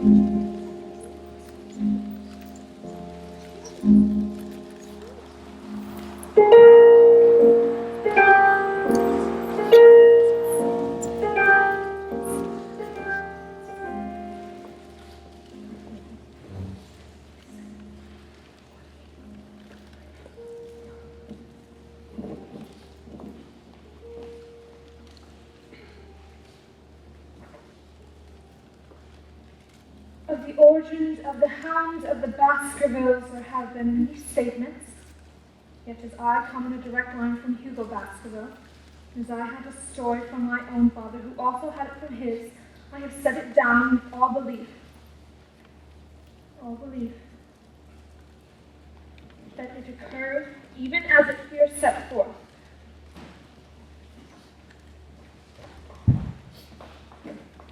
Of the origins of the Hound of the Baskervilles there have been many statements, yet as I come in a direct line from Hugo Baskerville, as I had a story from my own father who also had it from his, I have set it down with all belief, that it occurred even as it here set forth.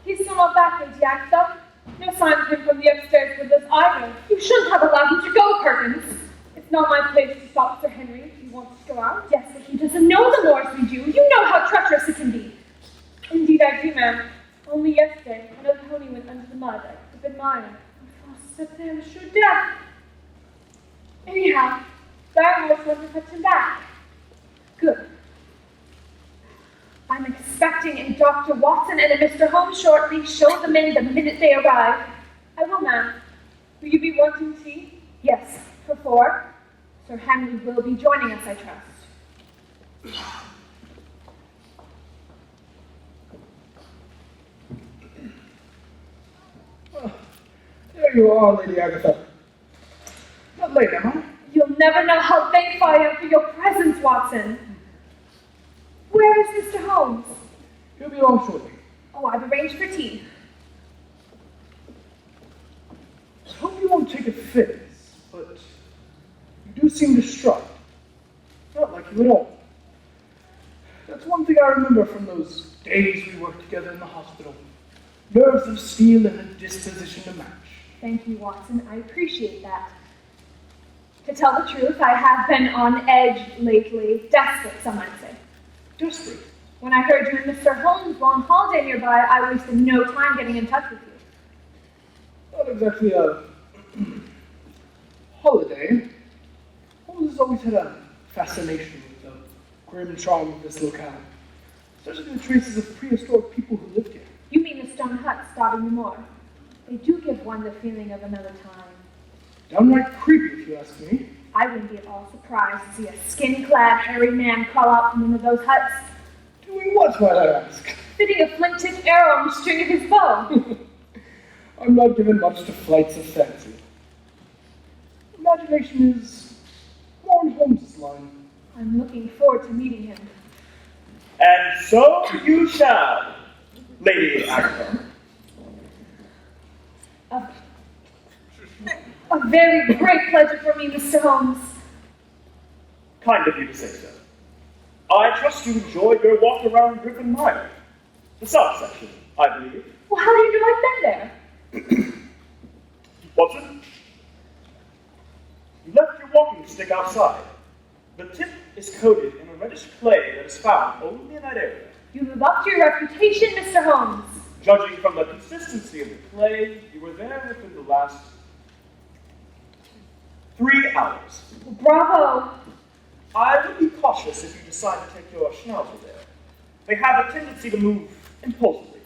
He's still not back, Lady Agatha. No sign of him from the upstairs windows either. You shouldn't have allowed him to go, Perkins. It's not my place to stop Sir Henry if he wants to go out. Yes, but he doesn't know the moors we do. You know how treacherous it can be. Indeed I do, ma'am. Only yesterday, when a pony went under the mud, I could have been mine. I sat there with sure death. Anyhow, Barrymore's going to fetch him back. Good. I'm expecting a Dr. Watson and a Mr. Holmes shortly. Show them in the minute they arrive. I will, ma'am. Will you be wanting tea? Yes, for 4. Sir Henry will be joining us, I trust. There you are, Lady Agatha. Not late, am I? You'll never know how thankful I am for your presence, Watson. Where is Mr. Holmes? He'll be along shortly. Oh, I've arranged for tea. I hope you won't take offense, but you do seem distraught. Not like you at all. That's one thing I remember from those days we worked together in the hospital. Nerves of steel and a disposition to match. Thank you, Watson. I appreciate that. To tell the truth, I have been on edge lately. Desperate, some might say. Desperate? When I heard you and Mr. Holmes were on holiday nearby, I wasted no time getting in touch with you. Not exactly a holiday. Holmes has always had a fascination with the grim charm of this locale, especially the traces of prehistoric people who lived here. You mean the stone huts dotting the moor? They do give one the feeling of another time. Downright creepy, if you ask me. I wouldn't be at all surprised to see a skin-clad, hairy man crawl out from one of those huts. Doing what, might I ask? Fitting a flint-tipped arrow on the string of his bow. I'm not given much to flights of fancy. Imagination is more on Holmes' line. I'm looking forward to meeting him. And so you shall, Lady Agatha. A very great pleasure for me, Mr. Holmes. Kind of you to say so. I trust you enjoyed your walk around Griffin Mire. The south section, I believe. Well, how do you know I've been there? Watson, you left your walking stick outside. The tip is coated in a reddish clay that is found only in that area. You live up to your reputation, Mr. Holmes. Judging from the consistency of the clay, you were there within the last 3 hours. Well, bravo. I would be cautious if you decide to take your schnauzer there. They have a tendency to move impulsively.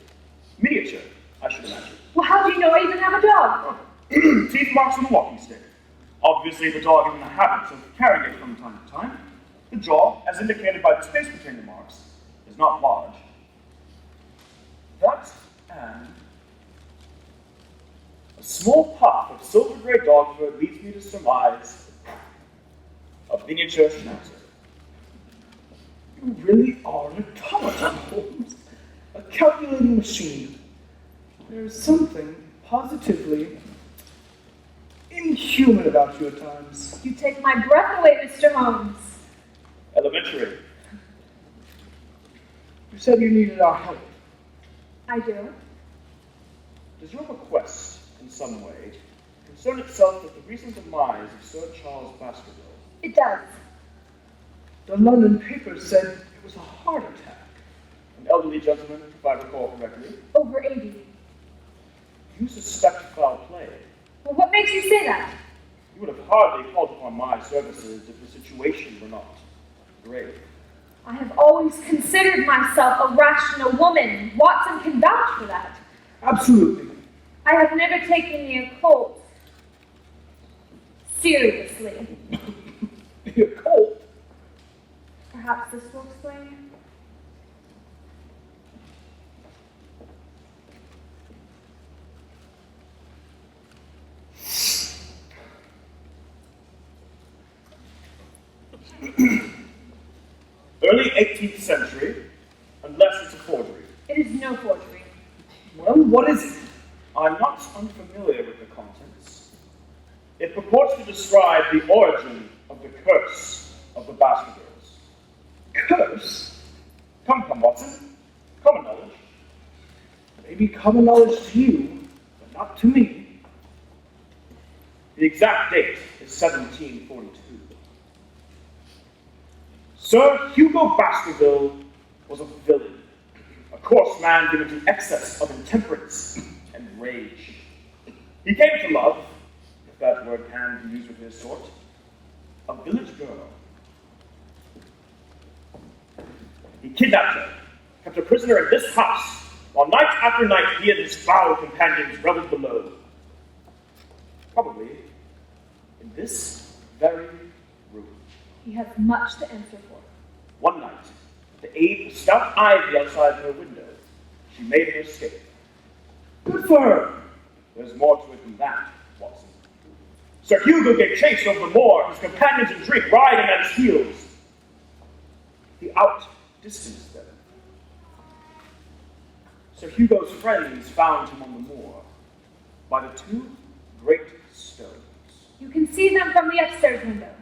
Miniature, I should imagine. Well, how do you know I even have a dog? Teeth marks on the walking stick. Obviously, the dog is in the habit of carrying it from time to time. The jaw, as indicated by the space between the marks, is not large. That and a small puff of silver gray dog fur leads me to surmise a miniature schnauzer. You really are an automaton, Holmes. A calculating machine. There's something positively inhuman about you at times. You take my breath away, Mr. Holmes. Elementary. You said you needed our help. I do. Does your request, in some way, concern itself with the recent demise of Sir Charles Baskerville? It does. The London papers said it was a heart attack. An elderly gentleman, if I recall correctly. Over 80. You suspect foul play. Well, what makes you say that? You would have hardly called upon my services if the situation were not grave. I have always considered myself a rational woman. Watson can vouch for that. Absolutely. I have never taken the occult seriously. The occult? Perhaps this will explain it. Early 18th century, unless it's a forgery. It is no forgery. Well, what is it? I'm not unfamiliar with the contents. It purports to describe the origin of the curse of the Baskervilles. Curse? Come, Watson. Common knowledge. Maybe common knowledge to you, but not to me. The exact date is 1742. Sir Hugo Baskerville was a villain, a coarse man given to excess of intemperance and rage. He came to love, if that word can be used with his sort, a village girl. He kidnapped her, kept her prisoner in this house, while night after night he and his foul companions reveled below. Probably in this very room. He has much to answer for. One night, with the aid of stout ivy outside her window, she made her escape. Good for her. There's more to it than that, Watson. Sir Hugo gave chase over the moor, his companions in drink riding at his heels. He outdistanced them. Sir Hugo's friends found him on the moor, by the two great stones. You can see them from the upstairs window.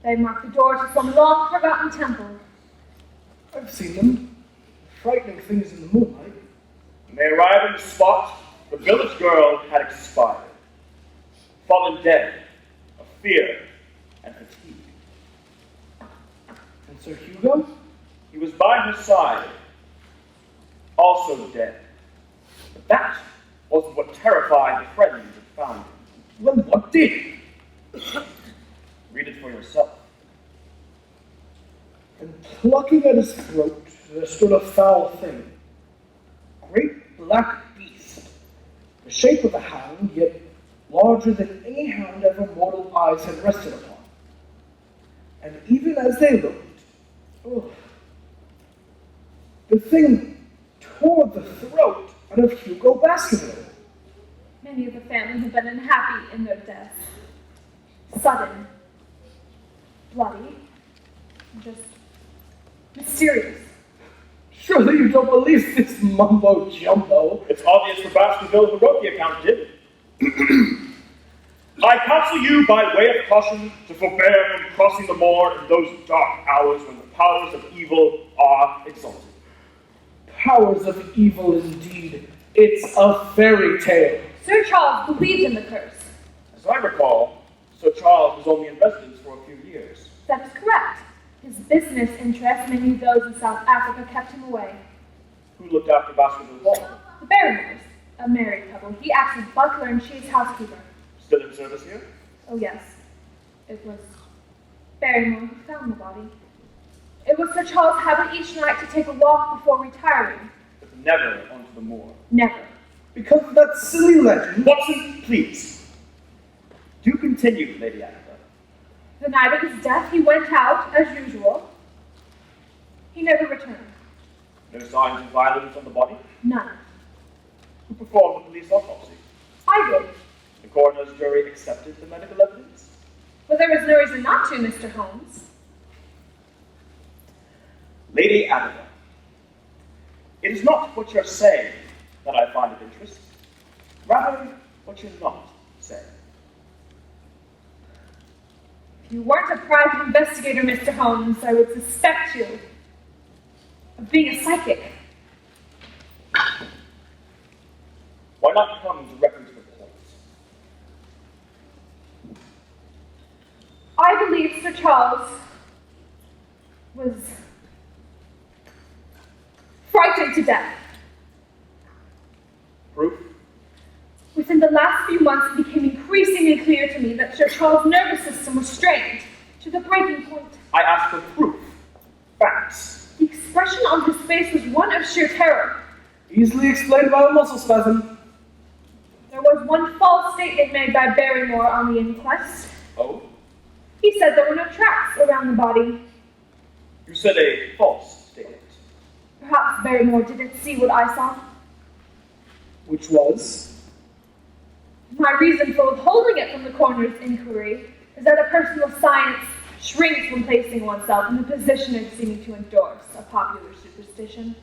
They mark the door to some long-forgotten temple. I've seen them. Frightening things in the moonlight. When they arrived at the spot, the village girl had expired, fallen dead of fear and fatigue. And Sir Hugo? He was by her side, also dead. But that wasn't what terrified the friends that found him. Well, what did? Read it for yourself. And plucking at his throat, there stood a foul thing. Great black beast, the shape of a hound, yet larger than any hound ever mortal eyes had rested upon. And even as they looked, the thing tore the throat out of Hugo Baskerville. Many of the family have been unhappy in their death. Sudden, bloody, just mysterious. Surely you don't believe this mumbo-jumbo. It's obvious for Baskerville who wrote the account did. I counsel you by way of caution to forbear from crossing the moor in those dark hours when the powers of evil are exalted. Powers of evil indeed. It's a fairy tale. Sir Charles believed in the curse. As I recall, Sir Charles was only in residence for a few years. That is correct. His business interests, many of those in South Africa, kept him away. Who looked after Baskerville Hall? The Barrymores, a married couple. He acts as butler and she is housekeeper. Still in service here? Oh yes, it was Barrymore who found the body. It was Sir Charles' habit each night to take a walk before retiring. But never onto the moor. Never. Because of that silly legend. Watson, please. Do continue, Lady Agatha. The night of his death, he went out, as usual. He never returned. No signs of violence on the body? None. Who performed the police autopsy? I did. The coroner's jury accepted the medical evidence? But there was no reason not to, Mr. Holmes. Lady Agatha, it is not what you're saying that I find of interest, rather what you're not saying. If you weren't a private investigator, Mr. Holmes, I would suspect you of being a psychic. Why not come directly to the point? I believe Sir Charles was frightened to death. Proof? Within months, it became increasingly clear to me that Sir Charles' nervous system was strained to the breaking point. I asked for proof. Facts. The expression on his face was one of sheer terror. Easily explained by a muscle spasm. There was one false statement made by Barrymore on the inquest. Oh? He said there were no tracks around the body. You said a false statement. Perhaps Barrymore didn't see what I saw. Which was? My reason for withholding it from the coroner's inquiry is that a person of science shrinks from placing oneself in the position of seeming to endorse a popular superstition.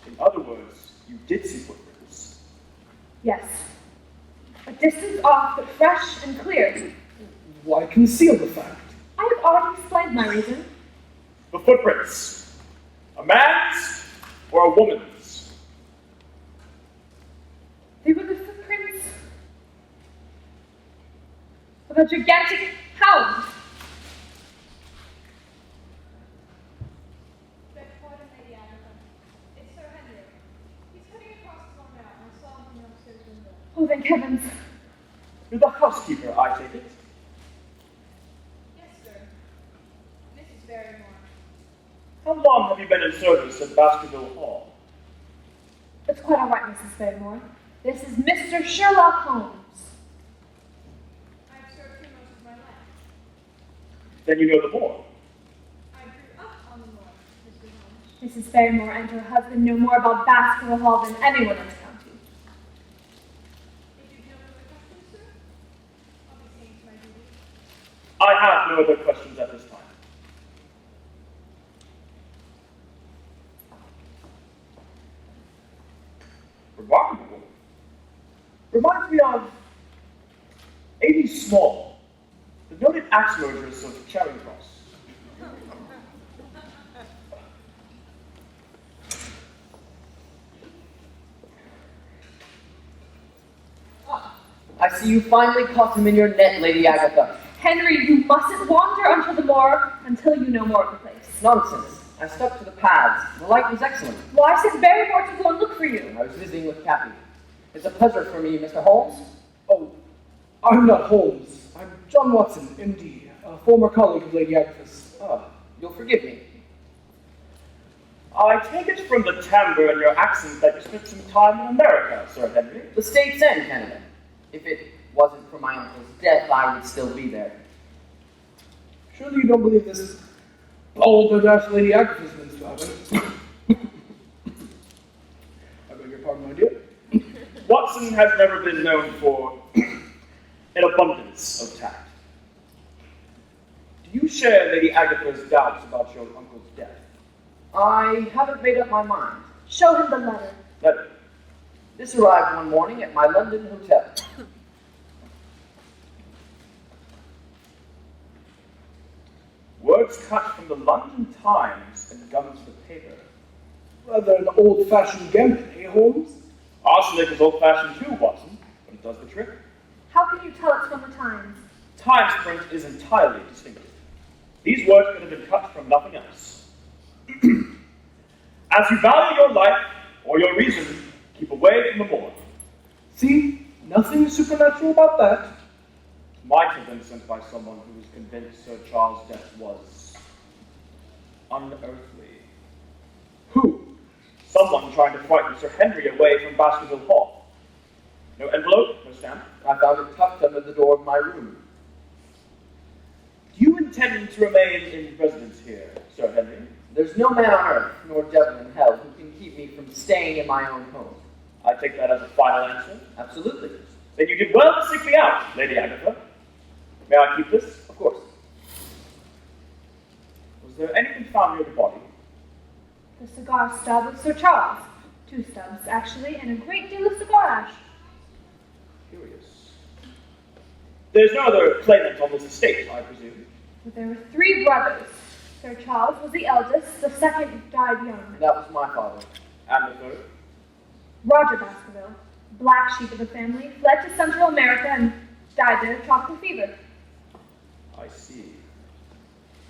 In other words, you did see footprints. Yes. A distance off, but fresh and clear. Why conceal the fact? I have already explained my reason. The footprints. A man's or a woman's? They were the footprints of a gigantic hound. Beg pardon, Lady Agatha. It's Sir Henry. He's cutting across the lawn now, and I saw him from the upstairs window. Oh, thank heavens. You're the housekeeper, I take it. Yes, sir. Mrs. Barrymore. How long have you been in service at Baskerville Hall? It's quite all right, Mrs. Barrymore. This is Mr. Sherlock Holmes. I've served here most of my life. Then you know the more. I grew up on the moor, Mr. Holmes. Mrs. Barrymore and her husband know more about Baskerville Hall than anyone in the county. If you've no further questions, sir, I'll be seeing to my duty. I have no other questions at this time. Remarkable. Reminds me of A.D. Small, the noted axe murderess of Charing Cross. I see you finally caught him in your net, Lady Agatha. Henry, you mustn't wander onto the moor until you know more of the place. Nonsense. I stuck to the paths. The light was excellent. Why sent Barrymore to go and look for you? I was visiting with Kathy. It's a pleasure for me, Mr. Holmes. Oh, I'm not Holmes. I'm John Watson, MD, a former colleague of Lady Agatha's. Oh, you'll forgive me. I take it from the timbre in your accent that you spent some time in America, Sir Henry. The States and Canada. If it wasn't for my uncle's death, I would still be there. Surely you don't believe this balderdash Lady Agatha's been to happen? I beg your pardon, my dear. Watson has never been known for an abundance of tact. Do you share Lady Agatha's doubts about your uncle's death? I haven't made up my mind. Show him the letter. Letter. This arrived one morning at my London hotel. Words cut from the London Times and gummed to the paper. Rather an old-fashioned gambit, eh, Holmes? Arsenic is old-fashioned too, Watson, but it does the trick. How can you tell it's from the Times? Times print is entirely distinctive. These words could have been cut from nothing else. As you value your life or your reason, keep away from the moor. See? Nothing supernatural about that. Might have been sent by someone who was convinced Sir Charles' death was unearthly. Who? Someone trying to frighten Sir Henry away from Baskerville Hall. No envelope, no stamp. I found it tucked under the door of my room. Do you intend to remain in residence here, Sir Henry? There's no man on earth, nor devil in hell, who can keep me from staying in my own home. I take that as a final answer. Absolutely. Then you did well to seek me out, Lady Agatha. May I keep this? Of course. Was there anything found near the body? The cigar stub of Sir Charles. 2 stubs, actually, and a great deal of cigar ash. Curious. There's no other claimant on this estate, I presume. But there were 3 brothers. Sir Charles was the eldest, the second died young. That was my father. And the third? Roger Baskerville, black sheep of the family, fled to Central America and died there of tropical fever. I see.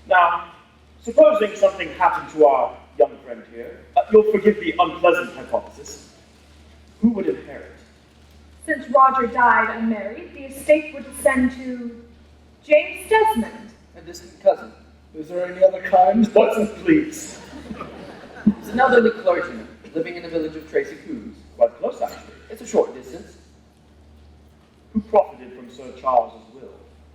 Now, supposing something happened to our young friend here, you'll forgive the unpleasant hypothesis. Who would inherit? Since Roger died unmarried, the estate would descend to James Desmond. A distant cousin. Is there any other kind? Watson, please. He's an elderly clergyman living in the village of Tracy Coos. Quite close, actually. It's a short distance. Who profited from Sir Charles's will?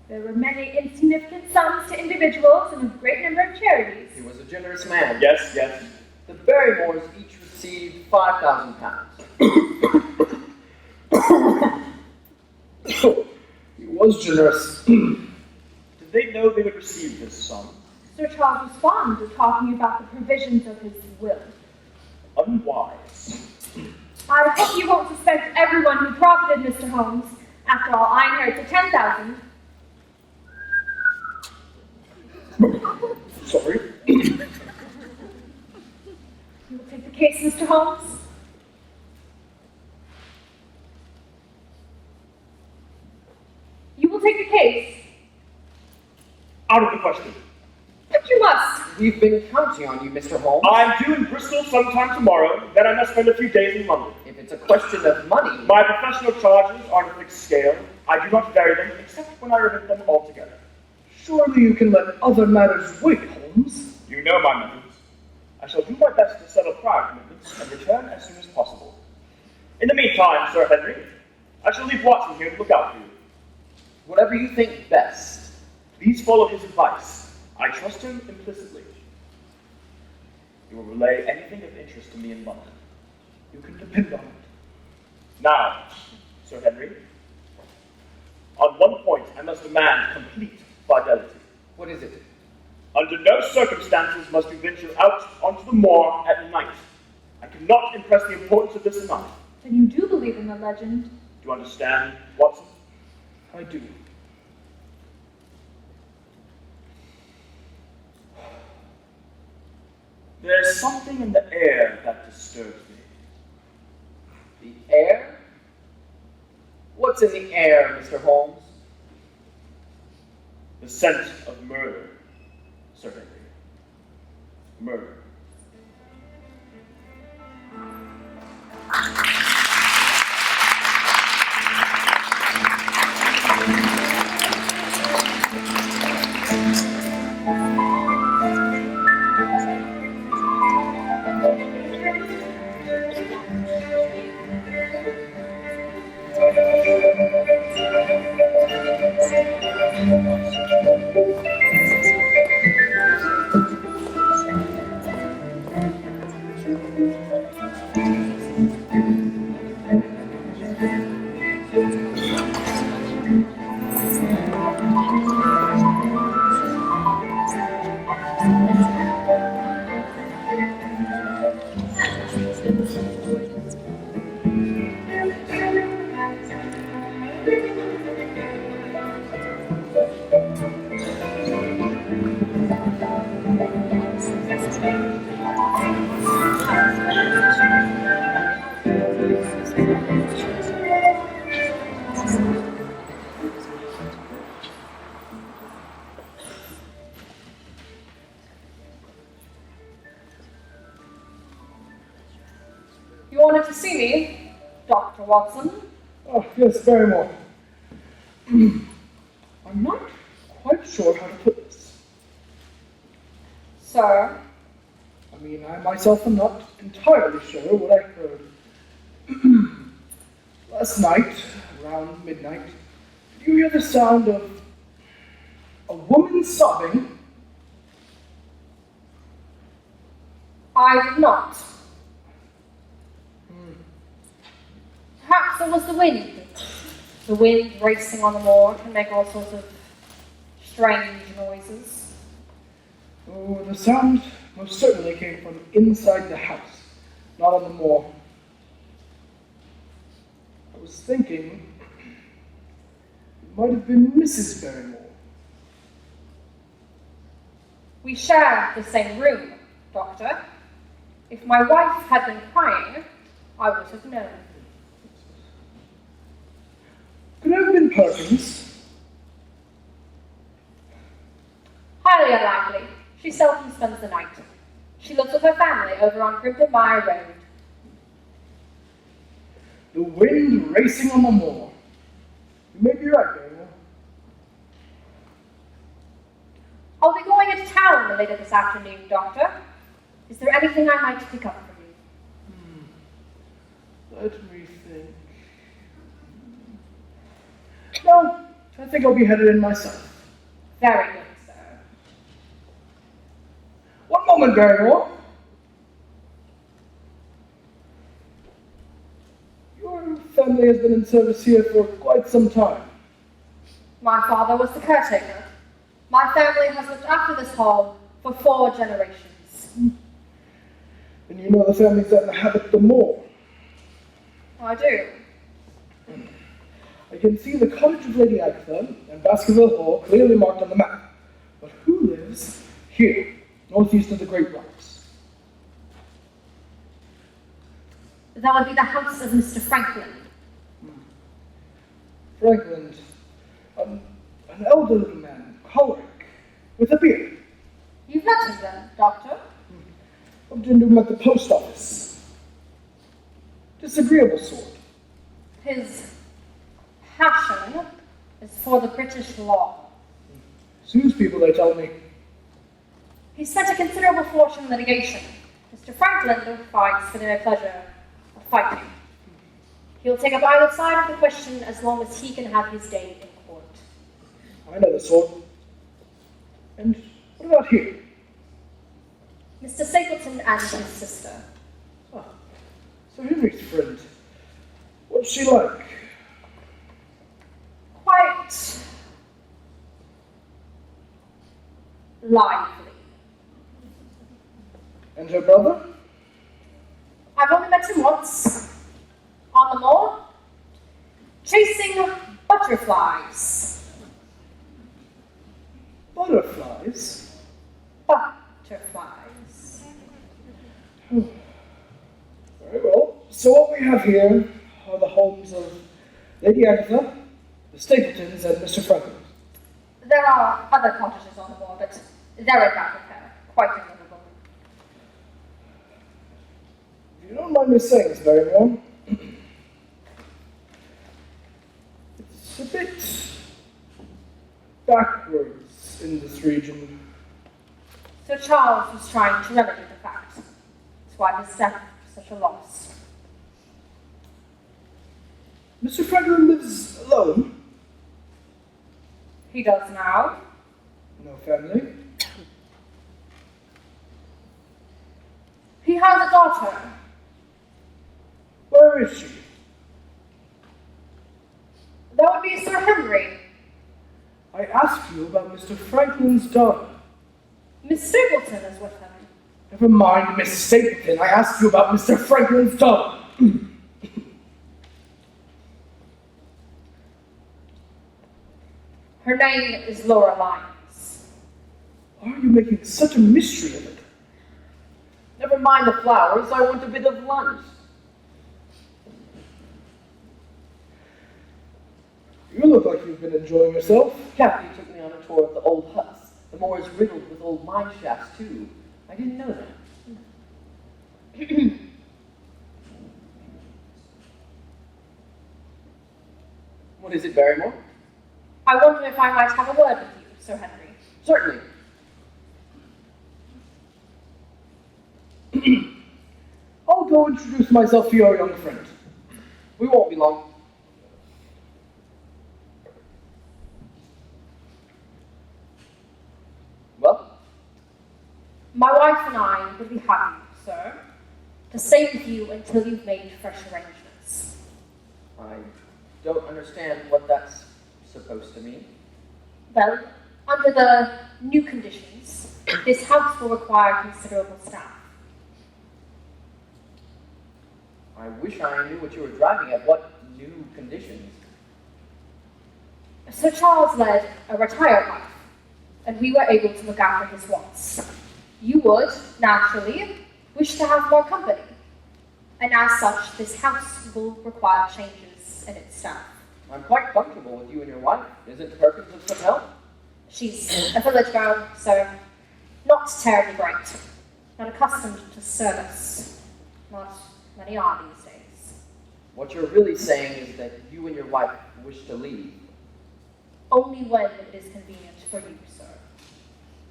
There were many insignificant sums to individuals and a great number of charities. He was a generous man. Yes, yes. The Barrymores each received £5,000. He was generous. Did they know they would receive this sum? Sir Charles was fond of talking about the provisions of his will. Unwise. I hope you won't suspect everyone who profited, Mr. Holmes. After all, I inherited 10,000. Sorry. You will take the case, Mr. Holmes? You will take the case? Out of the question. But you must. We've been counting on you, Mr. Holmes. I'm due in Bristol sometime tomorrow, then I must spend a few days in London. If it's a question of money, My professional charges are on a fixed scale. I do not vary them, except when I remit them altogether. Surely you can let other matters wait, Holmes. You know my methods. I shall do my best to settle prior commitments and return as soon as possible. In the meantime, Sir Henry, I shall leave Watson here to look out for you. whatever you think best. Please follow his advice. I trust him implicitly. He will relay anything of interest to me in London. You can depend on it. Now, Sir Henry, on one point I must demand complete fidelity. What is it? Under no circumstances must you venture out onto the moor at night. I cannot impress the importance of this enough. Then you do believe in the legend? Do you understand, Watson? I do. There's something in the air that disturbs me. The air? What's in the air, Mr. Holmes? The scent of murder, Sir Henry. Murder. You wanted to see me, Dr. Watson? Oh, yes, very well. I'm not quite sure how to put this. Sir? I mean, I myself am not entirely sure what I heard. Last night, around midnight, did you hear the sound of a woman sobbing? I did not. Perhaps it was the wind. The wind racing on the moor can make all sorts of strange noises. Oh, the sound most certainly came from inside the house, not on the moor. I was thinking it might have been Mrs. Barrymore. We share the same room, Doctor. If my wife had been crying, I would have known. Could it have been Perkins? Highly unlikely. She seldom spends the night. She lives with her family over on Grimpen Road. the wind racing on the moor. You may be right, Barrymore. I'll be going into town later this afternoon, Doctor. Is there anything I might pick up for you? Let me think. No, I think I'll be headed in myself. Very good, sir. One moment, Barrymore. Your family has been in service here for quite some time. My father was the caretaker. My family has looked after this hall for 4 generations. And you know the families that inhabit the moor. I do. I can see the cottage of Lady Agatha and Baskerville Hall clearly marked on the map. But who lives here, northeast of the Great Rocks? That would be the house of Mr. Franklin. Franklin, an elderly man, choleric, with a beard. You've met him then, Doctor? Bumped into him at the post office. Disagreeable sort. His passion is for the British law. Sues people, they tell me. He spent a considerable fortune in litigation. Mr. Franklin fights for the mere pleasure of fighting. He'll take up either side of the question as long as he can have his day in court. I know the sort. And what about here? Mr. Stapleton and his sister. Ah, Sir Henry's friend. What's she like? Quite lively. And her brother? I've only met him once, on the moor, chasing butterflies. Butterflies? Butterflies. Very well. So what we have here are the homes of Lady Agatha, the Stapletons, and Mr. Franklin. There are other cottages on the moor, but they're in bad repair, quite unlivable. If you don't mind me saying this, Barrymore, it's a bit backwards in this region. Sir Charles was trying to remedy the fact. That's why his death was such a loss. Mr. Franklin lives alone. He does now. No family. He has a daughter. Where is she? That would be Sir Henry. I asked you about Mr. Franklin's daughter. Miss Stapleton is with him. Never mind Miss Stapleton. I asked you about Mr. Franklin's daughter. Her name is Laura Lyons. Why are you making such a mystery of it? Never mind the flowers, I want a bit of lunch. You look like you've been enjoying yourself. Kathy took me on a tour of the old huts. The moor is riddled with old mine shafts, too. I didn't know that. What is it, Barrymore? I wonder if I might have a word with you, Sir Henry. Certainly. I'll go introduce myself to your young friend. We won't be long. Well? My wife and I would be happy, sir, to stay with you until you've made fresh arrangements. I don't understand what that's supposed to mean. Well, under the new conditions, this house will require considerable staff. I wish I knew what you were driving at. What new conditions? Sir Charles led a retired life, and we were able to look after his wants. You would, naturally, wish to have more company, and as such, this house will require changes in its staff. I'm quite comfortable with you and your wife. Isn't Perkins of some help? She's a village girl, so not terribly bright, not accustomed to service. Not many are these days. What you're really saying is that you and your wife wish to leave. Only when it is convenient for you, sir.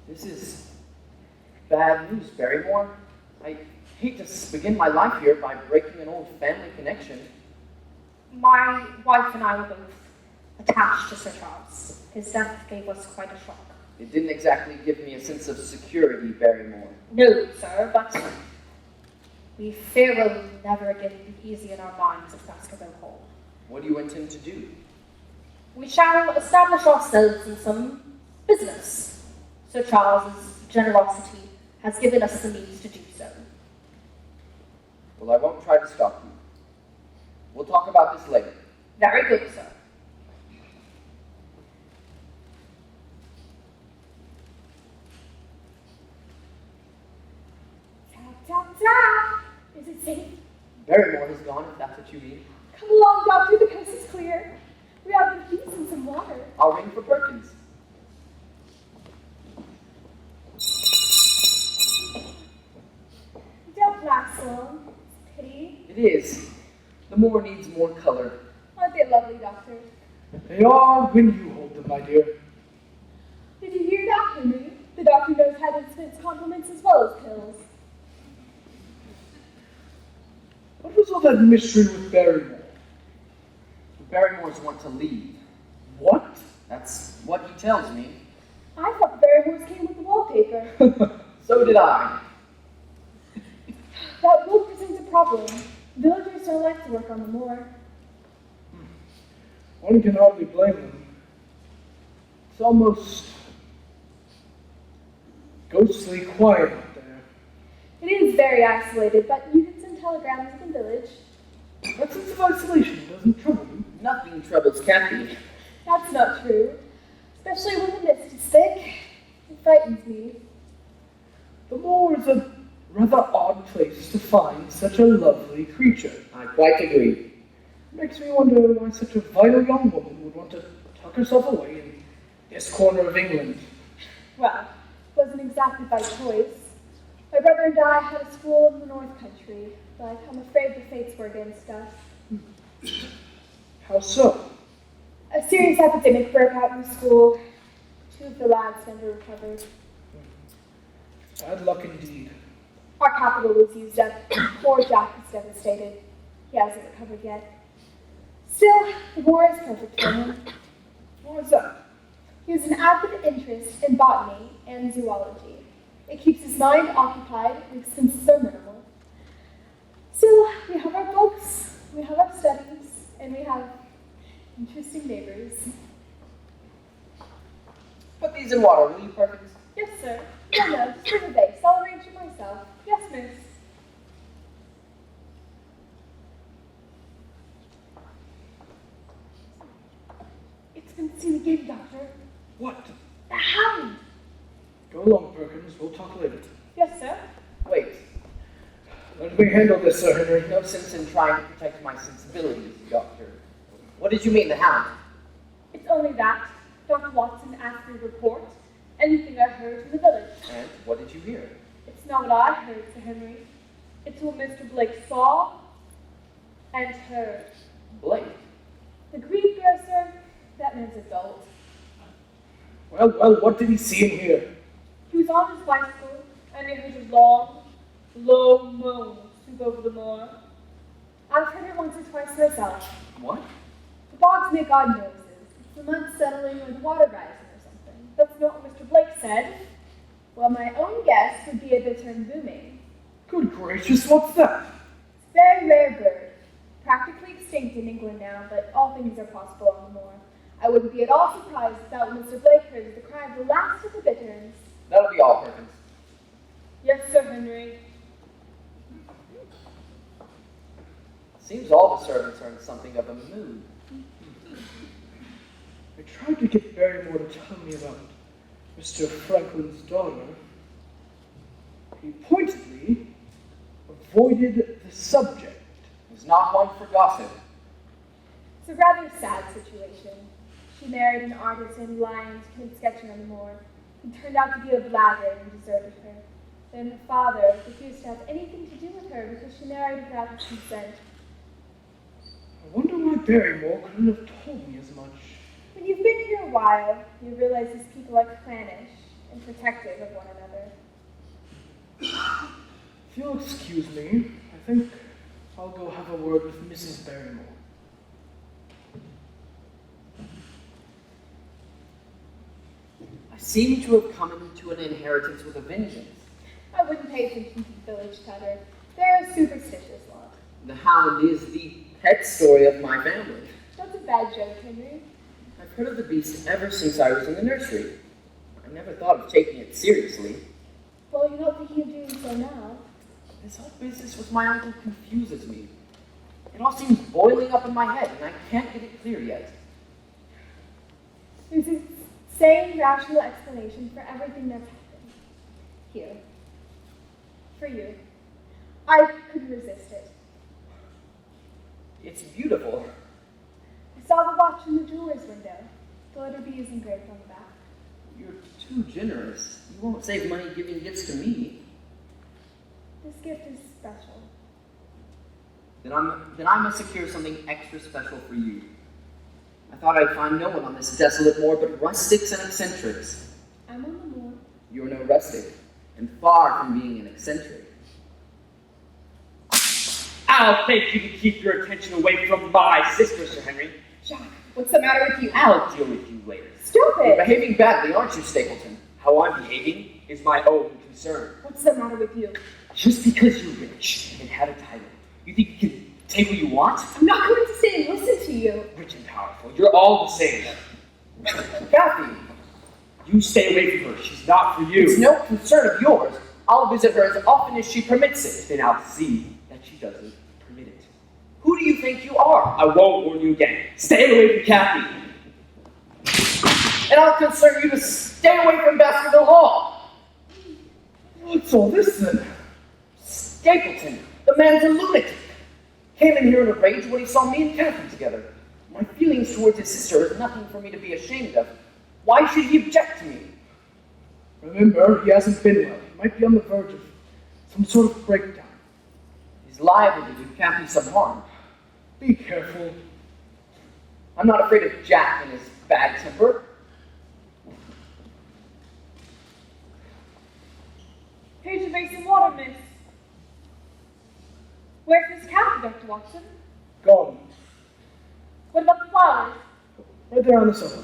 This is bad news, Barrymore. I hate to begin my life here by breaking an old family connection. My wife and I were both attached to Sir Charles. His death gave us quite a shock. It didn't exactly give me a sense of security, Barrymore. No, sir, but we fear will never again be easy in our minds at Baskerville Hall. What do you intend to do? We shall establish ourselves in some business. Sir Charles's generosity has given us the means to do so. Well, I won't try to stop you. We'll talk about this later. Very good, sir. Ta-ta! Is it safe? Barrymore has gone, if that's what you mean. Come along, Doctor, the coast is clear. We have the heat and some water. I'll ring for Perkins. You don't last long. It's a pity. It is. The moor needs more color. Aren't they lovely, Doctor? They are when you hold them, my dear. Did you hear that, Henry? The doctor knows how to dispense compliments as well as pills. What was all that mystery with Barrymore? The Barrymores want to leave. What? That's what he tells me. I thought the Barrymores came with the wallpaper. So did I. That will present a problem. Villagers don't like to work on the moor. One can hardly blame them. It's almost ghostly quiet out there. It is very isolated, but you can send telegrams to the village. That sense of isolation doesn't trouble you. Nothing troubles Kathy. That's not true. Especially when the mist is thick. It frightens me. The moor is a rather odd place to find such a lovely creature. I quite agree. It makes me wonder why such a vital young woman would want to tuck herself away in this corner of England. Well, it wasn't exactly by choice. My brother and I had a school in the North Country, but I'm afraid the fates were against us. How so? A serious epidemic broke out in the school. 2 of the lads never recovered. Bad luck indeed. Our capital was used up. Poor Jack is devastated. He hasn't recovered yet. Still, the war is perfect for him. Why is that? He has an avid interest in botany and zoology. It keeps his mind occupied, and expenses are minimal. Still, we have our books, we have our studies, and we have interesting neighbors. Put these in water, will you, Perkins? Yes, sir. No, just for the base. I'll arrange it myself. Yes, miss. It's been seen again, Doctor. What? The hound! Go along, Perkins. We'll talk later. Yes, sir. Wait. Let me handle this, Sir Henry. No sense in trying to protect my sensibilities, Doctor. What did you mean, the hound? It's only that. Dr. Watson asked me to report anything I heard from the village. And what did you hear? It's not what I heard, Sir Henry. It's what Mr. Blake saw and heard. Blake. The greengrocer, that man's adult. Well, what did he see and hear? He was on his bicycle, and he heard a long, low moan sweep over the moor. I've heard it once or twice myself. What? The bogs make odd noises. It's the mud settling or the water rising or something. That's not what Mr. Blake said. Well, my own guess would be a bittern booming. Good gracious, what's that? It's a very rare bird. Practically extinct in England now, but all things are possible on the moor. I wouldn't be at all surprised if that what Mr. Blake heard is the cry of the last of the bitterns. That'll be all, Perkins. Yes, Sir Henry. Seems all the servants are in something of a mood. I tried to get Barrymore to tell me about Mr. Franklin's daughter. He pointedly avoided the subject. He's not one for gossip. It's a rather sad situation. She married an artisan lying to commit sketching on the moor. He turned out to be a blackguard and deserted her. Then her father refused to have anything to do with her because she married without his consent. I wonder why Barrymore couldn't have told me as much. When you've been here a while, you realize these people are clannish and protective of one another. If you'll excuse me, I think I'll go have a word with Mrs. Barrymore. I seem to have come into an inheritance with a vengeance. I wouldn't pay attention to the village cutter. They're a superstitious lot. The hound is the pet story of my family. That's a bad joke, Henry. I've heard of the beast ever since I was in the nursery. I never thought of taking it seriously. Well, you're not thinking of doing so now. This whole business with my uncle confuses me. It all seems boiling up in my head, and I can't get it clear yet. There's a sane, rational explanation for everything that's happened. Here. For you. I couldn't resist it. It's beautiful. I saw the watch in the jeweler's window. The letter B is engraved on the back. You're too generous. You won't save money giving gifts to me. This gift is special. Then I must secure something extra special for you. I thought I'd find no one on this desolate moor but rustics and eccentrics. I'm on the moor. You're no rustic, and far from being an eccentric. I'll thank you to keep your attention away from my sister, Sir Henry. Jack, what's the matter with you? I'll deal with you later. Stop You're it! behaving badly, aren't you, Stapleton? How I'm behaving is my own concern. What's the matter with you? Just because you're rich and have a title, you think you can take what you want? I'm not going to sit and listen to you. Rich and powerful, you're all the same. Kathy, You stay away from her. She's not for you. it's no concern of yours. I'll visit her as often as she permits it. Then I'll see that she doesn't permit it. Who do you think you are? I won't warn you again. Stay away from Kathy. And I'll concern you to stay away from Baskerville Hall. What's all this then? Stapleton, the man's a lunatic. Came in here in a rage when he saw me and Kathy together. My feelings towards his sister is nothing for me to be ashamed of. Why should he object to me? Remember, he hasn't been well. He might be on the verge of some sort of breakdown. He's liable to do Kathy some harm. Be careful. I'm not afraid of Jack and his bad temper. Here's a basin of water, miss. Where's Miss Kathy, Dr. Watson? Gone. What about the flowers? Right there on the sofa.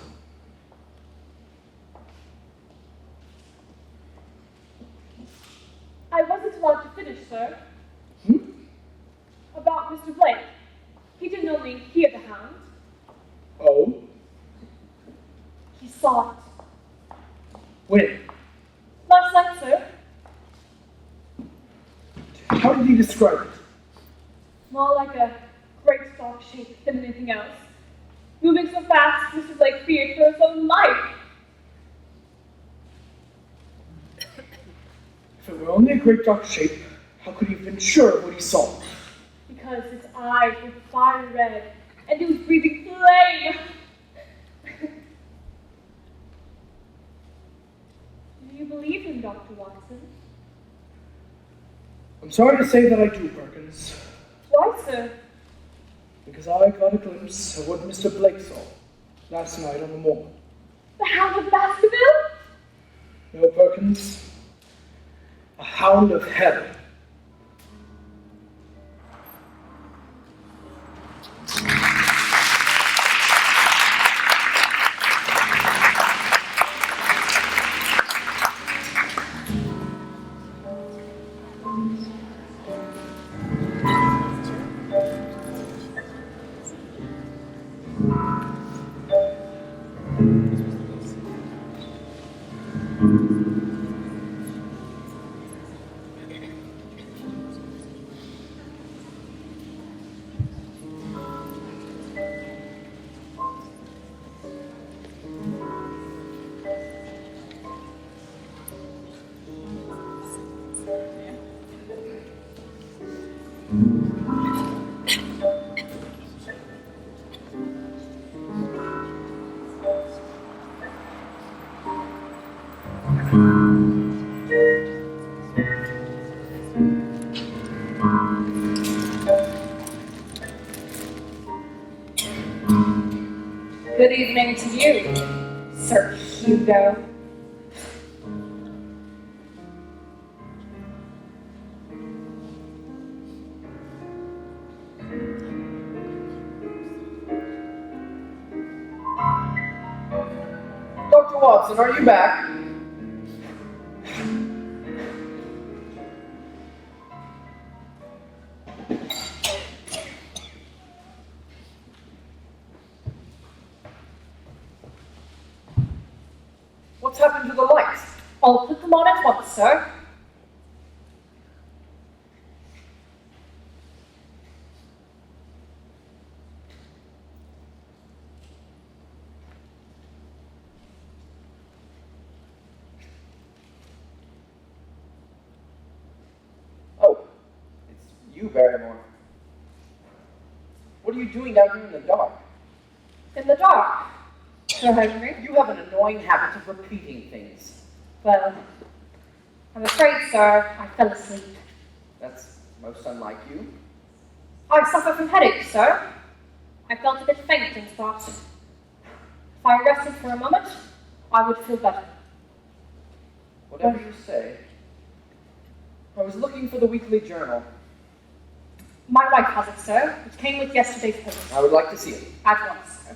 I wasn't allowed to finish, sir. Hmm? About Mr. Blake. He didn't only hear the hound. Oh? He saw it. When? Last night, sir. How did he describe it? More like a great dark shape than anything else. Moving so fast, Mr. Blake feared for his own life. If it were only a great dark shape, how could he have been sure of what he saw? Because his eyes were fire red, and he was breathing flame. Do you believe him, Dr. Watson? I'm sorry to say that I do, Perkins. Why, sir? Because I got a glimpse of what Mr. Blake saw last night on the moor. The Hound of Baskervilles? No, Perkins. A hound of hell. Good evening to you, Sir Hugo. Dr. Watson, are you back? What's happened to the lights? I'll put them on at once, sir. Oh, it's you, Barrymore. What are you doing down here in the dark? In the dark, Sir Henry. You have an annoying habit of repeating things. Well, I'm afraid, sir, I fell asleep. That's most unlike you. I suffer from headache, sir. I felt a bit faint and thought, if I rested for a moment, I would feel better. Whatever you say. I was looking for the weekly journal. My wife has it, sir. It came with yesterday's post. I would like to see it. At once, sir.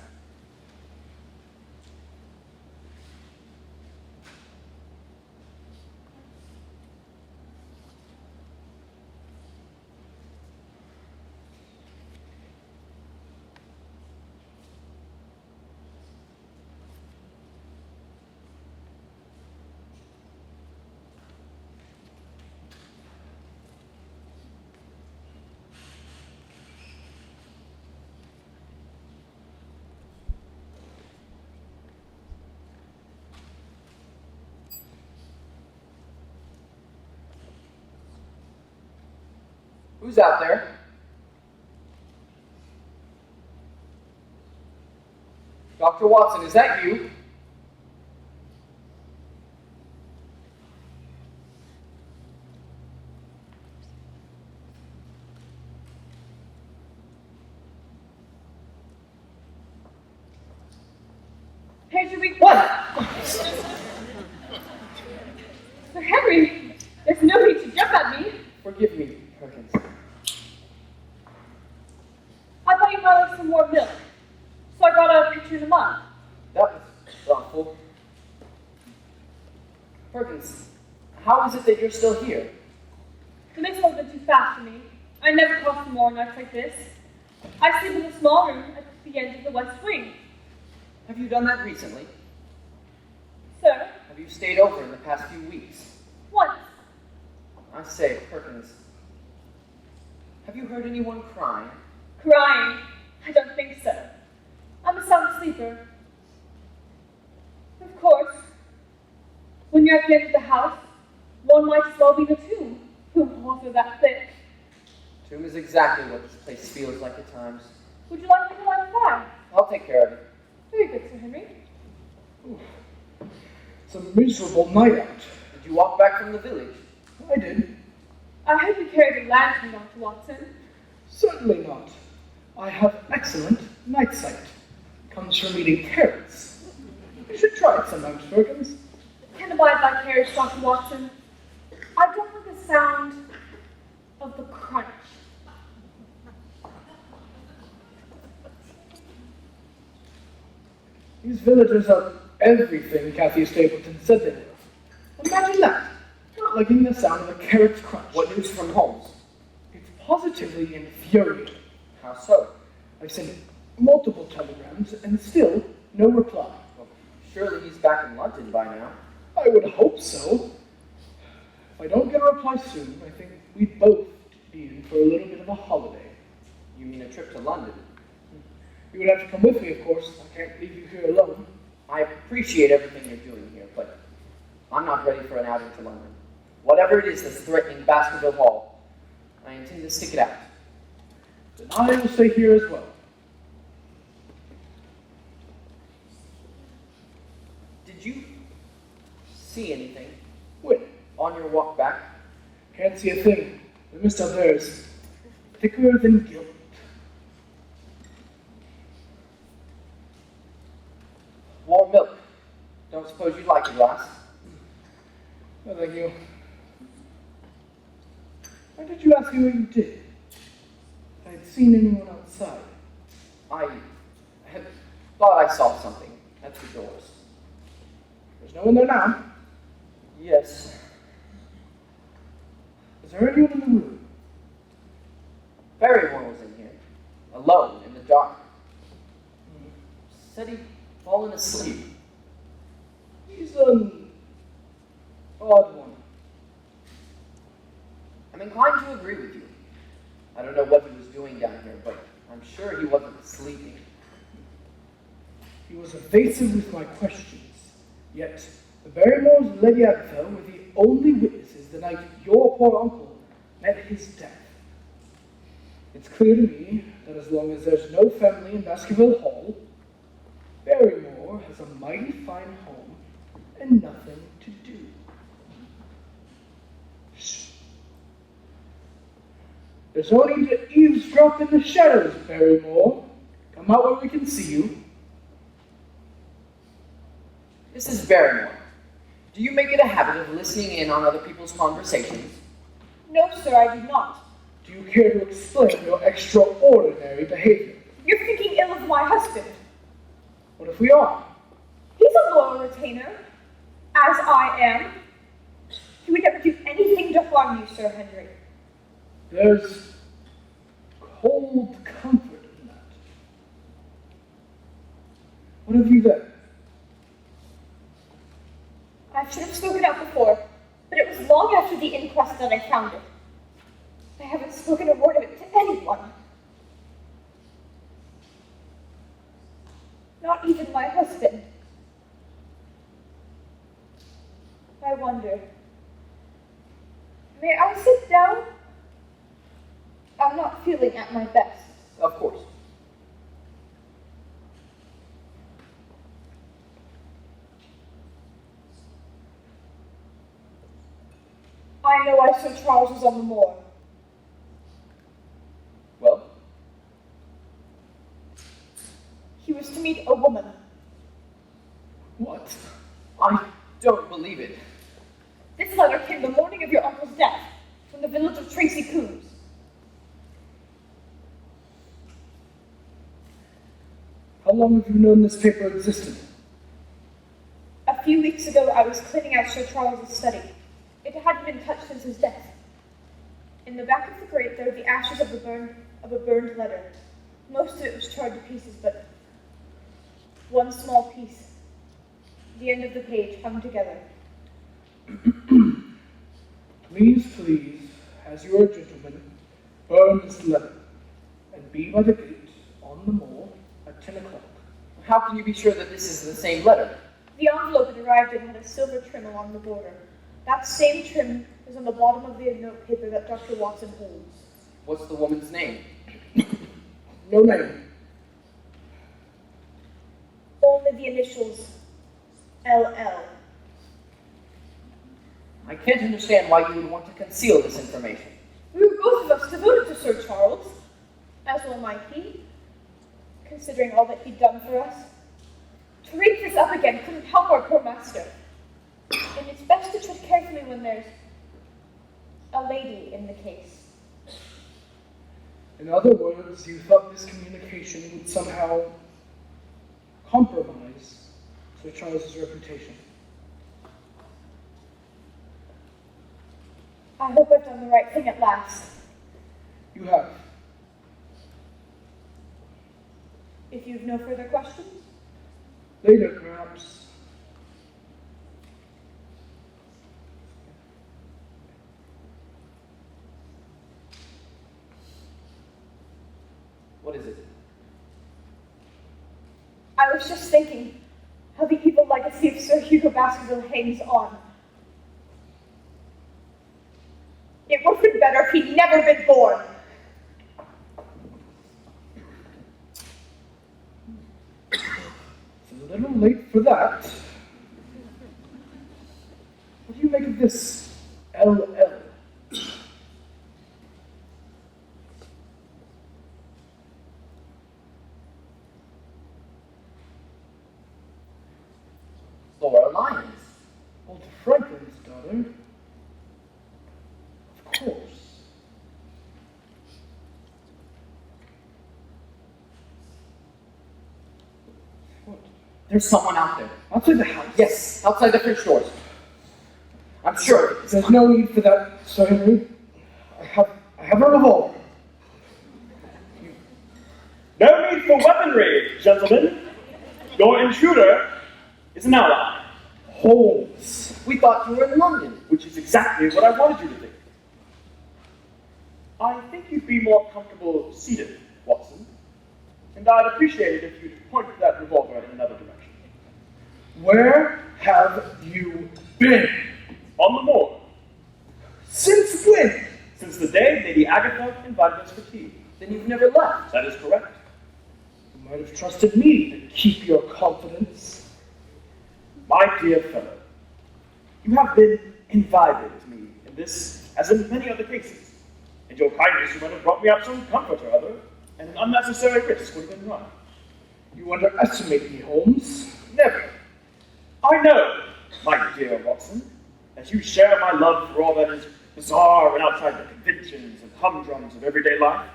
Who's out there? Dr. Watson, is that you? Here's your week. What? Sir Henry, there's no need to jump at me. Forgive me, Perkins. I thought you might like some more milk, so I got a pitcher in the mug. That was thoughtful. Perkins, how is it that you're still here? The mix was a bit too fast for me. I never cross the moor nights like this. I sleep in a small room at the end of the west wing. Have you done that recently? Sir, Have you stayed over in the past few weeks? once. I say, Perkins, have you heard anyone crying? Crying? I don't think so. I'm a sound sleeper. Of course, when you're at the end of the house, one might as well be in a tomb. Who walls are that thick? Tomb is exactly what this place feels like at times. Would you like me to light a fire? I'll take care of it. Very good, Sir Henry. It's a miserable night out. Did you walk back from the village? I did. I hope you carried a lantern, Dr. Watson. Certainly not. I have excellent night sight. Comes from eating carrots. You should try it sometimes, Perkins. Can abide by carriage, Dr. Watson. I don't like the sound of the crunch. These villagers are everything Kathy Stapleton said they were. Imagine that. Not liking the sound of a carrot's crunch. What news from Holmes? It's positively infuriating. How so? I've sent multiple telegrams and still no reply. Well, surely he's back in London by now. I would hope so. If I don't get a reply soon, I think we'd both be in for a little bit of a holiday. You mean a trip to London? You would have to come with me, of course. I can't leave you here alone. I appreciate everything you're doing here, but I'm not ready for an outing to London. Whatever it is that's threatening Baskerville Hall, I intend to stick it out. Then I will stay here as well. Did you see anything When? on your walk back? Can't see a thing. The mist out there is thicker than guilt. you ask. No, thank you. Why did you ask me what you did? If I had seen anyone outside. I had thought I saw something at the doors. There's no one there now. Yes. Is there anyone in the room? Barrymore was in here, alone in the dark. Said he'd fallen asleep. He's an odd one. I'm inclined to agree with you. I don't know what he was doing down here, but I'm sure he wasn't sleeping. He was evasive with my questions. Yet, the Barrymores and Lady Agatha were the only witnesses the night your poor uncle met his death. It's clear to me that as long as there's no family in Baskerville Hall, Barrymore has a mighty fine home and nothing to do. Shh. There's no need to eavesdrop in the shadows, Barrymore. Come out where we can see you. Mrs. Barrymore, do you make it a habit of listening in on other people's conversations? No, sir, I do not. Do you care to explain your extraordinary behavior? You're thinking ill of my husband. What if we are? He's a loyal retainer, as I am. He would never do anything to harm you, Sir Henry. There's cold comfort in that. What have you there? I should have spoken out before, but it was long after the inquest that I found it. I haven't spoken a word of it to anyone. Not even my husband. I wonder. May I sit down? I'm not feeling at my best. Of course. I know why Sir Charles was on the moor. Well, He was to meet a woman. What? I don't believe it. This letter came the morning of your uncle's death, from the village of Tracy Coombs. How long have you known this paper existed? A few weeks ago, I was cleaning out Sir Charles's study. It hadn't been touched since his death. In the back of the grate, there were the ashes of a burned letter. Most of it was charred to pieces, but one small piece, the end of the page, hung together. Please, as you are a gentleman, burn this letter, and be by the gate on the moor at 10 o'clock. How can you be sure that this is the same letter? The envelope it arrived in had a silver trim along the border. That same trim is on the bottom of the note paper that Dr. Watson holds. What's the woman's name? No name. Only the initials LL. I can't understand why you would want to conceal this information. We were both of us devoted to Sir Charles, as well might he, considering all that he'd done for us. To read this up again couldn't help our poor master. And it's best to tread carefully when there's a lady in the case. In other words, you thought this communication would somehow compromise Sir Charles's reputation. I hope I've done the right thing at last. You have. If you've no further questions. Later, perhaps. What is it? I was just thinking how the evil legacy of Sir Hugo Baskerville hangs on. It would have been better if he'd never been born. It's a little late for that. What do you make of this LL? Laura Lyons. Mother. Of course. What? There's someone out there. Outside the house? Yes, outside the French doors. I'm sure. There's no need for that, Sir Henry. I have a revolver. No need for weaponry, gentlemen. Your intruder is an ally, Holmes. We thought you were in London. which is exactly what I wanted you to think. I think you'd be more comfortable seated, Watson, and I'd appreciate it if you'd point that revolver in another direction. Where have you been? On the moor, Since when? since the day Lady Agatha invited us for tea. Then you've never left. That is correct. You might have trusted me to keep your confidence. My dear fellow, you have been invaluable to me in this, as in many other cases, and your kindness might have brought me up some comfort or other, and an unnecessary risk would have been run. You underestimate me, Holmes. Never. I know, my dear Watson, that you share my love for all that is bizarre and outside the conventions and humdrums of everyday life.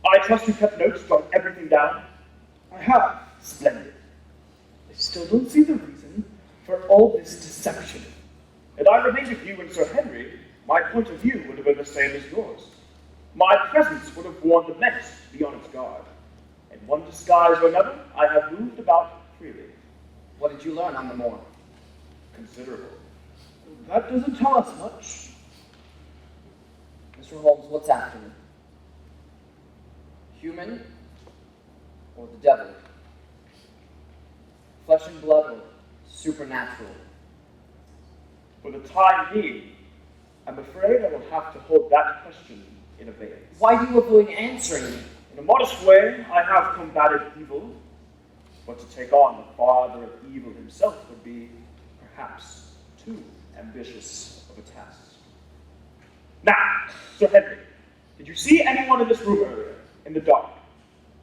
I trust you kept notes, jotted everything down. I have. Splendid. I still don't see the reason for all this deception. Had I remained with you and Sir Henry, my point of view would have been the same as yours. My presence would have warned the menace to be on its guard. In one disguise or another, I have moved about freely. What did you learn on the moor? Considerable. That doesn't tell us much. Mr. Holmes, what's after me? Human or the devil? Flesh and blood or supernatural? For the time being, I'm afraid I will have to hold that question in abeyance. Why do you avoid answering me? In a modest way, I have combated evil, but to take on the father of evil himself would be, perhaps, too ambitious of a task. Now, Sir Henry, did you see anyone in this room earlier, in the dark?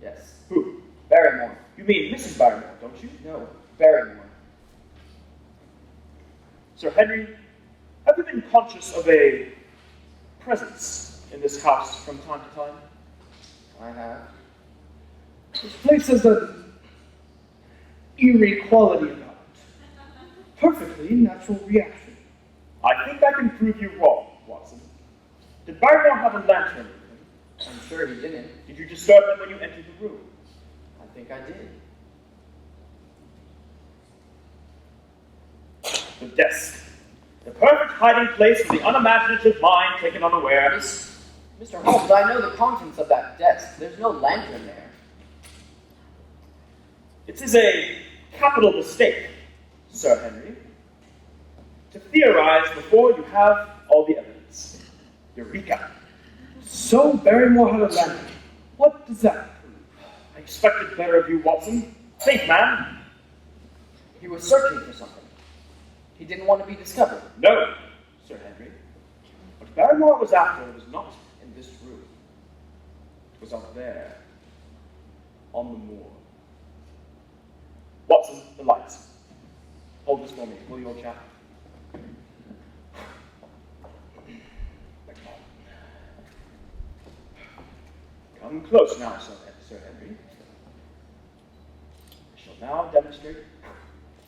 Yes. Who? Barrymore. You mean Mrs. Barrymore, don't you? No, Barrymore. Sir Henry, have you been conscious of a presence in this house from time to time? I have. This place has an eerie quality about it. Perfectly natural reaction. I think I can prove you wrong, Watson. Did Barrymore have a lantern with him? I'm sure he didn't. Did you disturb him when you entered the room? I think I did. The desk. The perfect hiding place for the unimaginative mind taken unaware. Mr. Holmes, I know the contents of that desk. There's no lantern there. It is a capital mistake, Sir Henry, to theorize before you have all the evidence. Eureka! So Barrymore had a lantern. What does that prove? I expected better of you, Watson. Think, man. He was searching for something. He didn't want to be discovered. No, Sir Henry. What Barrymore was after was not in this room. It was up there, on the moor. Watson, the lights. Hold this for me, will you, old chap? Come close now, Sir Henry. I shall now demonstrate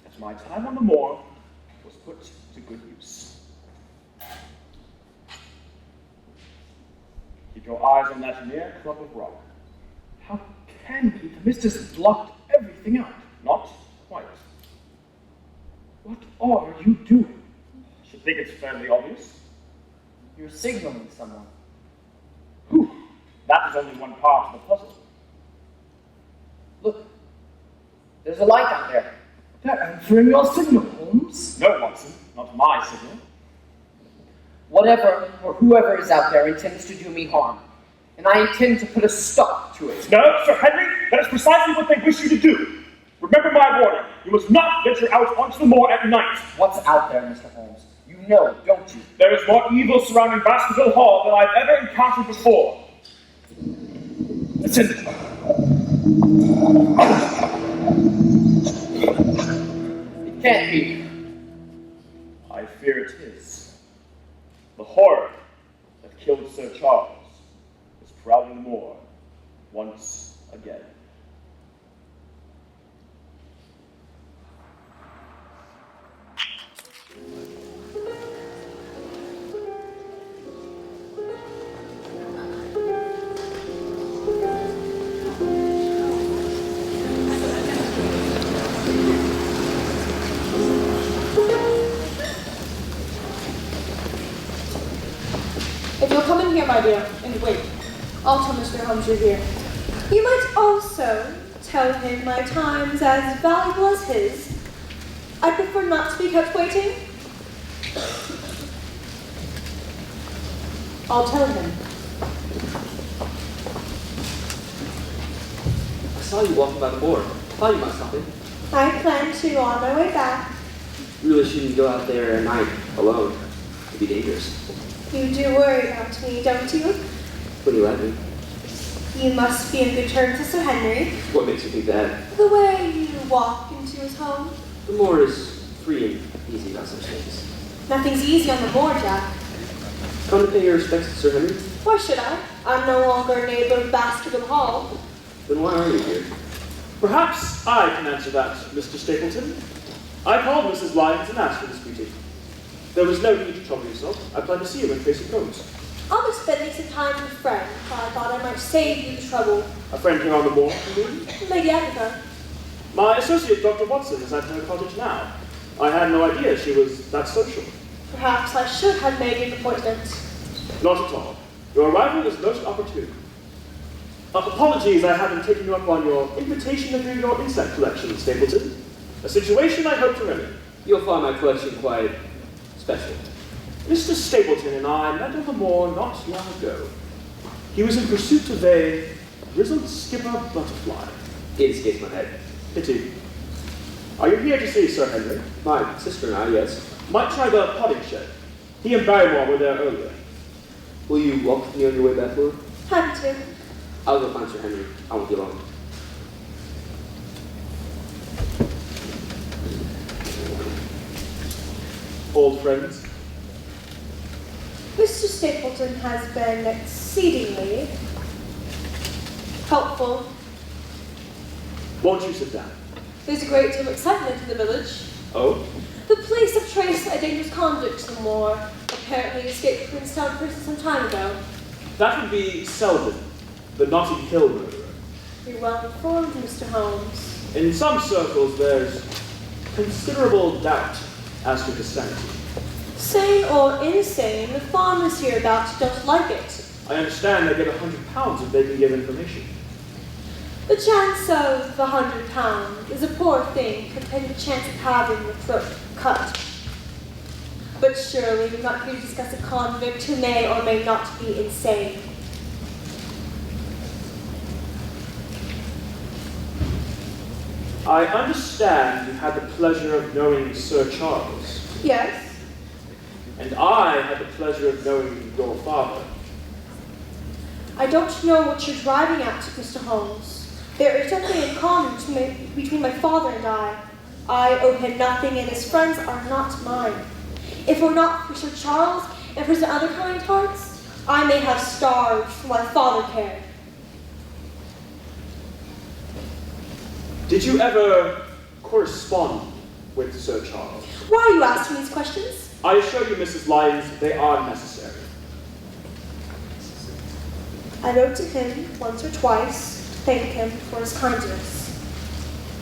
that my time on the moor was put to good use. Keep your eyes on that mere clump of rock. How can be? The mist has blocked everything out. Not quite. What are you doing? I should think it's fairly obvious. You're signaling someone. Who? That is only one part of the puzzle. Look, there's a light out there. They're answering your signal, Holmes. No, Watson, not my signal. Whatever or whoever is out there intends to do me harm, and I intend to put a stop to it. No, Sir Henry, that is precisely what they wish you to do. Remember my warning. You must not venture out onto the moor at night. What's out there, Mr. Holmes? You know, don't you? There is more evil surrounding Baskerville Hall than I've ever encountered before. Listen. It can't be. I fear it is. horror that killed Sir Charles is prowling more once again. If you'll come in here, my dear, and wait, I'll tell Mr. Holmes you're here. You might also tell him my time's as valuable as his. I prefer not to be kept waiting. I'll tell him. I saw you walking by the board. Thought you might stop in. I plan to on my way back. You really shouldn't go out there at night alone. It'd be dangerous. You do worry about me, don't you? When you let me. You must be in good terms with Sir Henry. What makes you think that? The way you walk into his home. The moor is free and easy about such things. Nothing's easy on the moor, Jack. Come to pay your respects to Sir Henry? Why should I? I'm no longer a neighbor of Baskerville Hall. Then why are you here? Perhaps I can answer that, Mr. Stapleton. I called Mrs. Lyons and asked for this meeting. There was no need to trouble yourself. I plan to see you when Tracy comes. I'll be spending some time with a friend. I thought I might save you the trouble. A friend here on the moor, you mean? Lady Agatha. My associate, Dr. Watson, is at her cottage now. I had no idea she was that social. Perhaps I should have made an appointment. Not at all. Your arrival is most opportune. Apologies I haven't taken you up on your invitation to view your insect collection, Stapleton. A situation I hope to remedy. You'll find my collection quite special. Mr. Stapleton and I met on the moor not long ago. He was in pursuit of a grizzled skipper butterfly. It escapes my head. Pity. Are you here to see Sir Henry? My sister and I, yes. Might try the potting shed. He and Barrymore were there earlier. Will you walk with me on your way back, Lord? Happy to. I'll go find Sir Henry. I won't be long. Old friends. Mr. Stapleton has been exceedingly helpful. Won't you sit down? There's a great deal of excitement in the village. Oh? The police have traced a dangerous convict to the moor. Apparently escaped Queenstown prison some time ago. That would be Selden, the Notting Hill murderer. You're well informed, Mr. Holmes. In some circles, there's considerable doubt as to his sanity. Sane or insane, the farmers hereabouts don't like it. I understand they get £100 if they can give information. The chance of £100 is a poor thing compared to the chance of having your throat cut. But surely we're not here to discuss a convict who may or may not be insane. I understand you had the pleasure of knowing Sir Charles, Yes? and I had the pleasure of knowing your father. I don't know what you're driving at, Mr. Holmes. There is nothing in common between my father and I. I owe him nothing, and his friends are not mine. If it were not for Sir Charles and for some other kind hearts, I may have starved for my father cared. Did you ever correspond with Sir Charles? Why are you asking these questions? I assure you, Mrs. Lyons, they are necessary. I wrote to him once or twice to thank him for his kindness.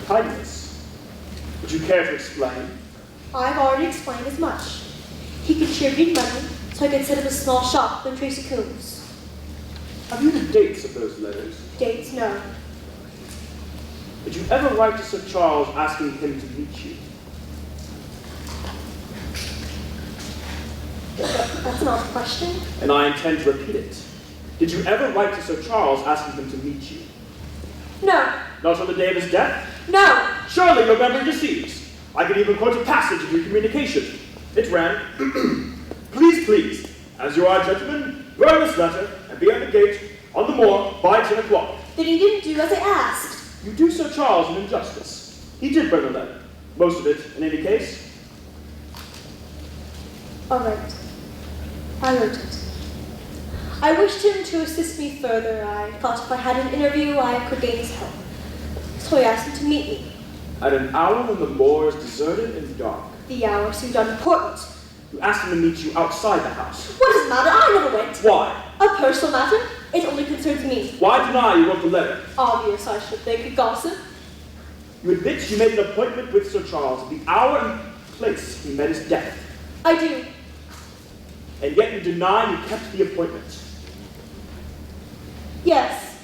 Kindness. Would you care to explain? I've already explained as much. He contributed money so I could set up a small shop in Tracy Coombs. Have you the dates of those letters? Dates, no. Did you ever write to Sir Charles asking him to meet you? That's not a question. And I intend to repeat it. Did you ever write to Sir Charles asking him to meet you? No. Not on the day of his death? No. Surely your memory deceives. I can even quote a passage of your communication. It ran, please, as you are a gentleman, burn this letter and be at the gate on the moor by 10 o'clock. Then he didn't do as I asked. You do Sir Charles an injustice. He did burn the letter. Most of it, in any case. All right. I wrote it. I wished him to assist me further. I thought if I had an interview, I could gain his help. So I asked him to meet me. At an hour when the moor is deserted and dark. The hour seemed unimportant. You asked him to meet you outside the house. What does it matter? I never went. Why? A personal matter? It only concerns me. Why deny you wrote the letter? Obvious, I should think. Gossip. You admit you made an appointment with Sir Charles at the hour and place he met his death. I do. And yet you deny you kept the appointment. Yes.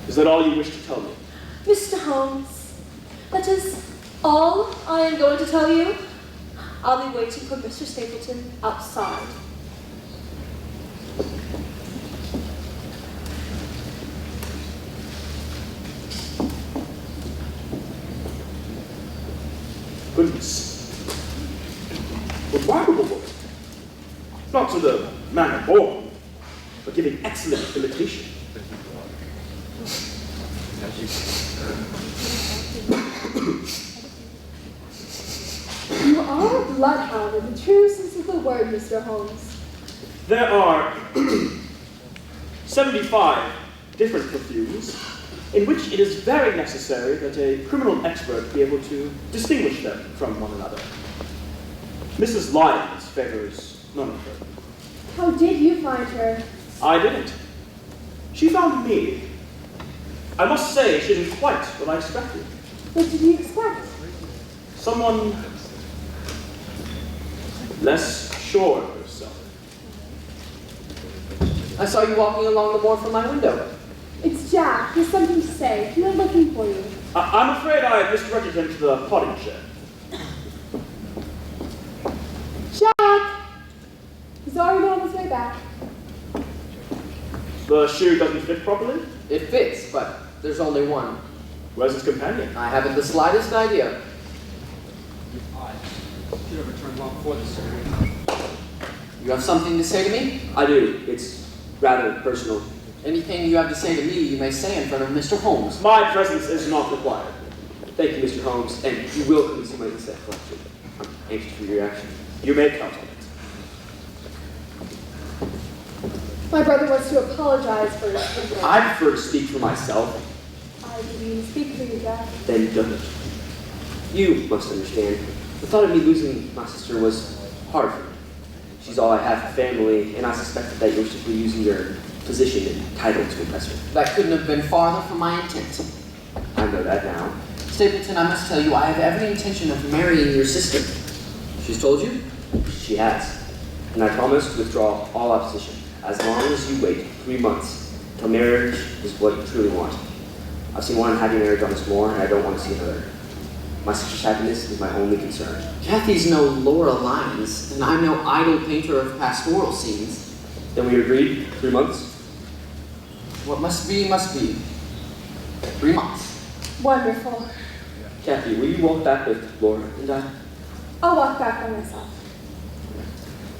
Is that all you wish to tell me? Mr. Holmes, that is all I am going to tell you. I'll be waiting for Mr. Stapleton outside. Goodness. Remarkable woman. Not to the manner born, but giving excellent imitation. You are a bloodhound in the true sense of the word, Mr. Holmes. There are 75 different perfumes in which it is very necessary that a criminal expert be able to distinguish them from one another. Mrs. Lyons favors none of them. How did you find her? I didn't. She found me. I must say she didn't quite what I expected. What did you expect? Someone less sure of herself. I saw you walking along the moor from my window. It's Jack. He has something to say. He went looking for you. I'm afraid I misdirected him to the potting shed. Jack! He's already on his way back. The shoe doesn't fit properly? It fits, but there's only one. Where's his companion? I haven't the slightest idea. I should have returned long before this, sir. You have something to say to me? I do. It's rather personal. Anything you have to say to me, you may say in front of Mr. Holmes. My presence is not required. Thank you, Mr. Holmes, and you will come see my insect collection. I'm anxious for your reaction. You may count on it. My brother wants to apologize for his visit. I prefer to speak for myself. I didn't mean to speak for you, Jack. Then don't. You must understand. The thought of me losing my sister was hard for me. She's all I have for family, and I suspected that you were simply using your position and title to impress her. That couldn't have been farther from my intent. I know that now. Stapleton, I must tell you, I have every intention of marrying your sister. She's told you? She has. And I promise to withdraw all opposition, as long as you wait 3 months till marriage is what you truly want. I've seen one happy marriage on this moor, and I don't want to see another. My sister's happiness is my only concern. Kathy's no Laura Lyons, and I'm no idle painter of pastoral scenes. Then we agreed 3 months? What must be, must be. 3 months. Wonderful. Kathy, will you walk back with Laura and I? I'll walk back by myself.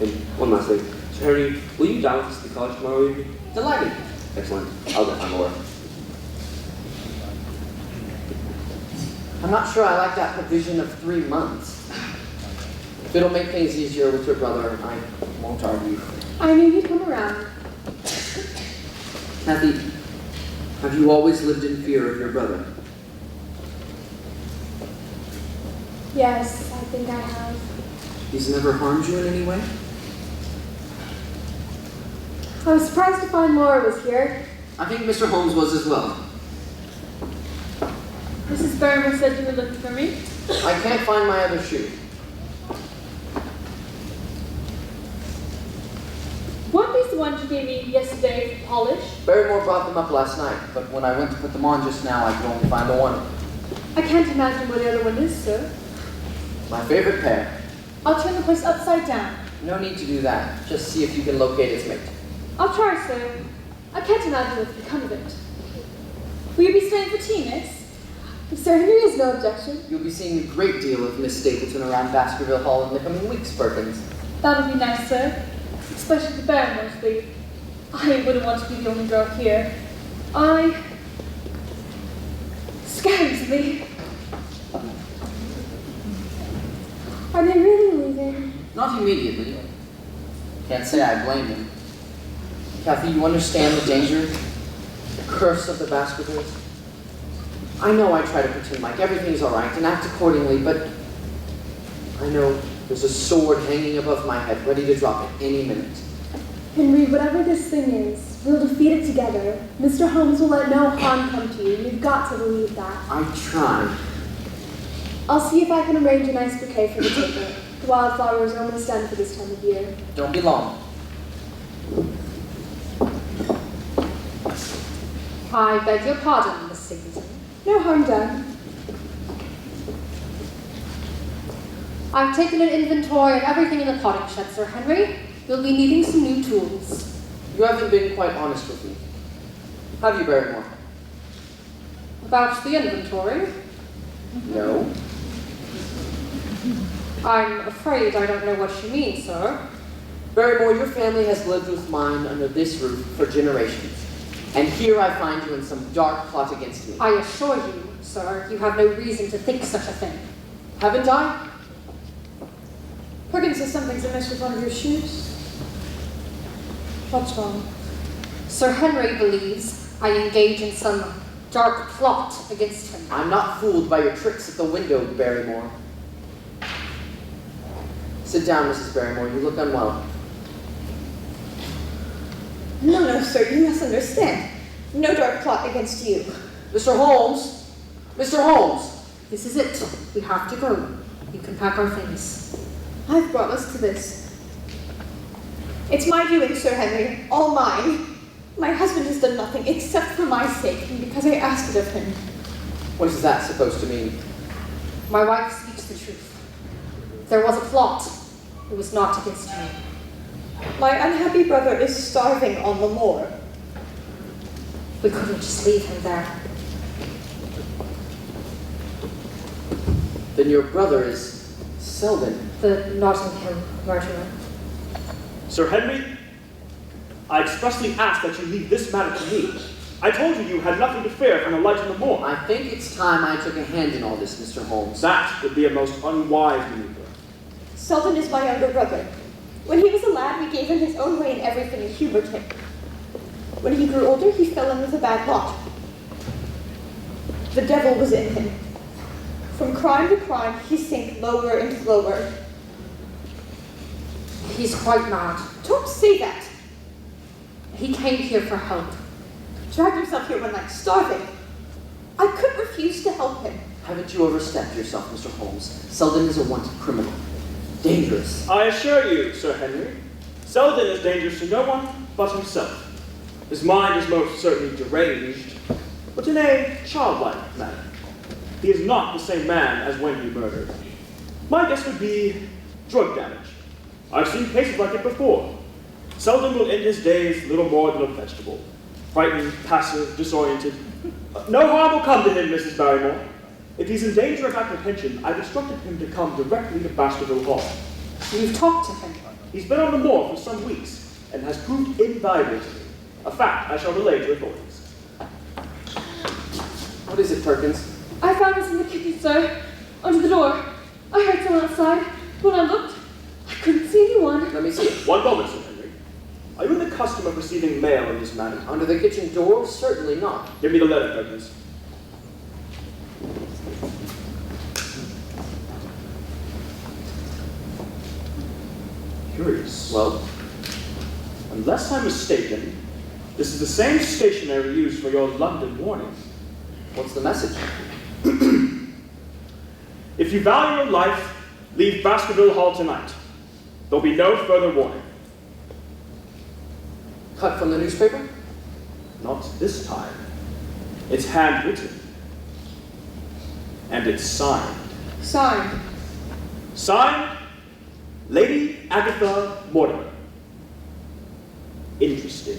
And one last thing. Sir Henry, will you dine with us at the college tomorrow evening? Delighted. Excellent. I'll go find Laura. I'm not sure I like that provision of 3 months. If it'll make things easier with your brother, I won't argue. I knew you'd come around. Kathy, have you always lived in fear of your brother? Yes, I think I have. He's never harmed you in any way? I was surprised to find Laura was here. I think Mr. Holmes was as well. Mrs. Barrymore said you were looking for me. I can't find my other shoe. Weren't these the ones you gave me yesterday for polish? Barrymore brought them up last night, but when I went to put them on just now, I could only find the one. I can't imagine where the other one is, sir. My favorite pair. I'll turn the place upside down. No need to do that. Just see if you can locate its mate. I'll try, sir. I can't imagine what's become of it. Will you be staying for tea, miss? If Sir Henry has no objection. You'll be seeing a great deal of Miss Stapleton around Baskerville Hall in the coming weeks, Perkins. That'll be nice, sir. Especially the Barrymores leave. I wouldn't want to be the only girl here. Scares me. Are they really leaving? Not immediately. Can't say I blame him. Kathy, you understand the danger? The curse of the Baskervilles? I know I try to pretend like everything's alright and act accordingly, but I know there's a sword hanging above my head, ready to drop at any minute. Henry, whatever this thing is, we'll defeat it together. Mr. Holmes will let no harm come to you. You've got to believe that. I try. I'll see if I can arrange a nice bouquet for the table. The wildflowers are almost done for this time of year. Don't be long. I beg your pardon, Miss Singleton. No harm done. I've taken an inventory of everything in the potting shed, Sir Henry. You'll be needing some new tools. You haven't been quite honest with me. Have you, Barrymore? About the inventory? No. I'm afraid I don't know what you mean, sir. Barrymore, your family has lived with mine under this roof for generations. And here I find you in some dark plot against me. I assure you, sir, you have no reason to think such a thing. Haven't I? Perkins says something's amiss with one of your shoes. What's wrong? Sir Henry believes I engage in some dark plot against him. I'm not fooled by your tricks at the window, Barrymore. Sit down, Mrs. Barrymore. You look unwell. No, sir, you misunderstand. No dark plot against you. Mr. Holmes! Mr. Holmes! This is it. We have to go. You can pack our things. I've brought us to this. It's my doing, Sir Henry. All mine. My husband has done nothing except for my sake and because I asked it of him. What is that supposed to mean? My wife speaks the truth. There was a plot. It was not against me. My unhappy brother is starving on the moor. We couldn't just leave him there. Then your brother is Selden. The Notting Hill murderer. Sir Henry, I expressly ask that you leave this matter to me. I told you you had nothing to fear from the light on the moor. I think it's time I took a hand in all this, Mr. Holmes. That would be a most unwise maneuver. Selden is my younger brother. When he was a lad, we gave him his own way in everything and humored him. When he grew older, he fell in with a bad lot. The devil was in him. From crime to crime, he sank lower and lower. He's quite mad. Don't say that. He came here for help. Dragged himself here one night, starving. I couldn't refuse to help him. Haven't you overstepped yourself, Mr. Holmes? Selden is a wanted criminal. Dangerous. I assure you, Sir Henry, Selden is dangerous to no one but himself. His mind is most certainly deranged, but in a childlike manner. He is not the same man as when he murdered. My guess would be drug damage. I've seen cases like it before. Selden will end his days little more than a vegetable. Frightened, passive, disoriented. No harm will come to him, Mrs. Barrymore. If he's in danger of apprehension, I've instructed him to come directly to Baskerville Hall. You've talked to him. He's been on the moor for some weeks and has proved invaluable to me. A fact I shall relay to authorities. What is it, Perkins? I found this in the kitchen, sir. Under the door. I heard someone outside. When I looked, I couldn't see anyone. Let me see it. One moment, Sir Henry. Are you in the custom of receiving mail in this manner? Under the kitchen door? Certainly not. Give me the letter, Perkins. Curious. Well, Unless I'm mistaken, this is the same stationery used for your London warning. what's the message? If you value your life, leave Baskerville Hall tonight. There'll be no further warning. Cut from the newspaper? Not this time. It's handwritten. And it's signed. Signed. Signed, Lady Agatha Mortimer. Interesting.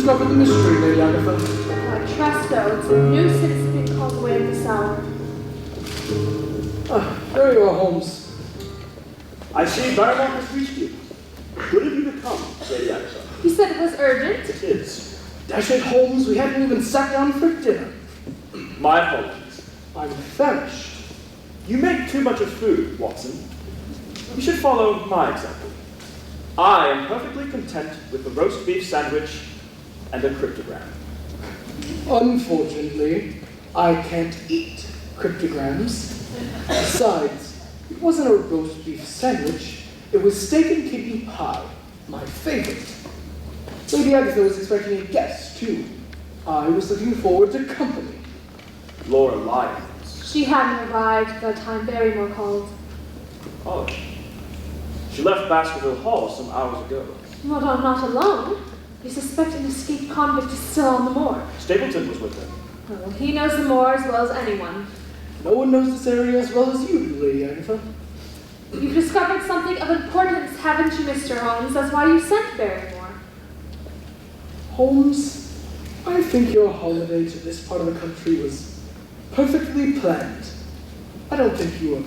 discovered the mystery, Lady Agatha? I trust, though, it's a nuisance being called away at this hour. There you are, Holmes. I see Barrymore has reached you. Good of you to come, Lady Agatha. He said it was urgent. It is. Dash it, Holmes, we haven't even sat down for dinner. My apologies. I'm famished. You make too much of food, Watson. You should follow my example. I am perfectly content with the roast beef sandwich and a cryptogram. Unfortunately, I can't eat cryptograms. Besides, it wasn't a roast beef sandwich, it was steak and kidney pie, my favorite. Lady Agatha was expecting a guest, too. I was looking forward to company. Laura Lyons. She hadn't arrived at the time Barrymore called. Oh. She left Baskerville Hall some hours ago. Well, I'm not alone. You suspect an escaped convict is still on the moor. Stapleton was with her. Well, he knows the moor as well as anyone. No one knows this area as well as you do, Lady Agatha. You've discovered something of importance, haven't you, Mr. Holmes? That's why you sent Barrymore. Holmes, I think your holiday to this part of the country was perfectly planned. I don't think you were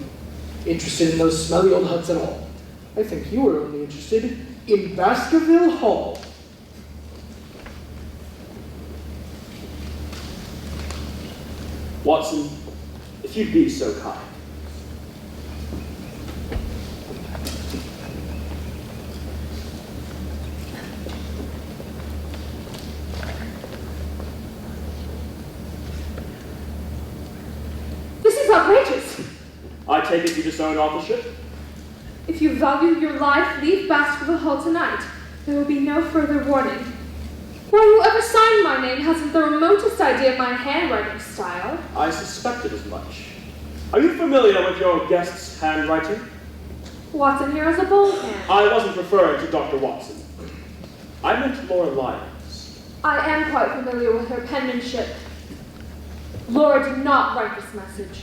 interested in those smelly old huts at all. I think you were only interested in Baskerville Hall. Watson, if you'd be so kind. This is outrageous. I take it you disown authorship? If you value your life, leave Baskerville Hall tonight. There will be no further warning. Why, whoever signed my name hasn't the remotest idea of my handwriting style. I suspected as much. Are you familiar with your guest's handwriting? Watson here has a bold hand. I wasn't referring to Dr. Watson. I meant Laura Lyons. I am quite familiar with her penmanship. Laura did not write this message.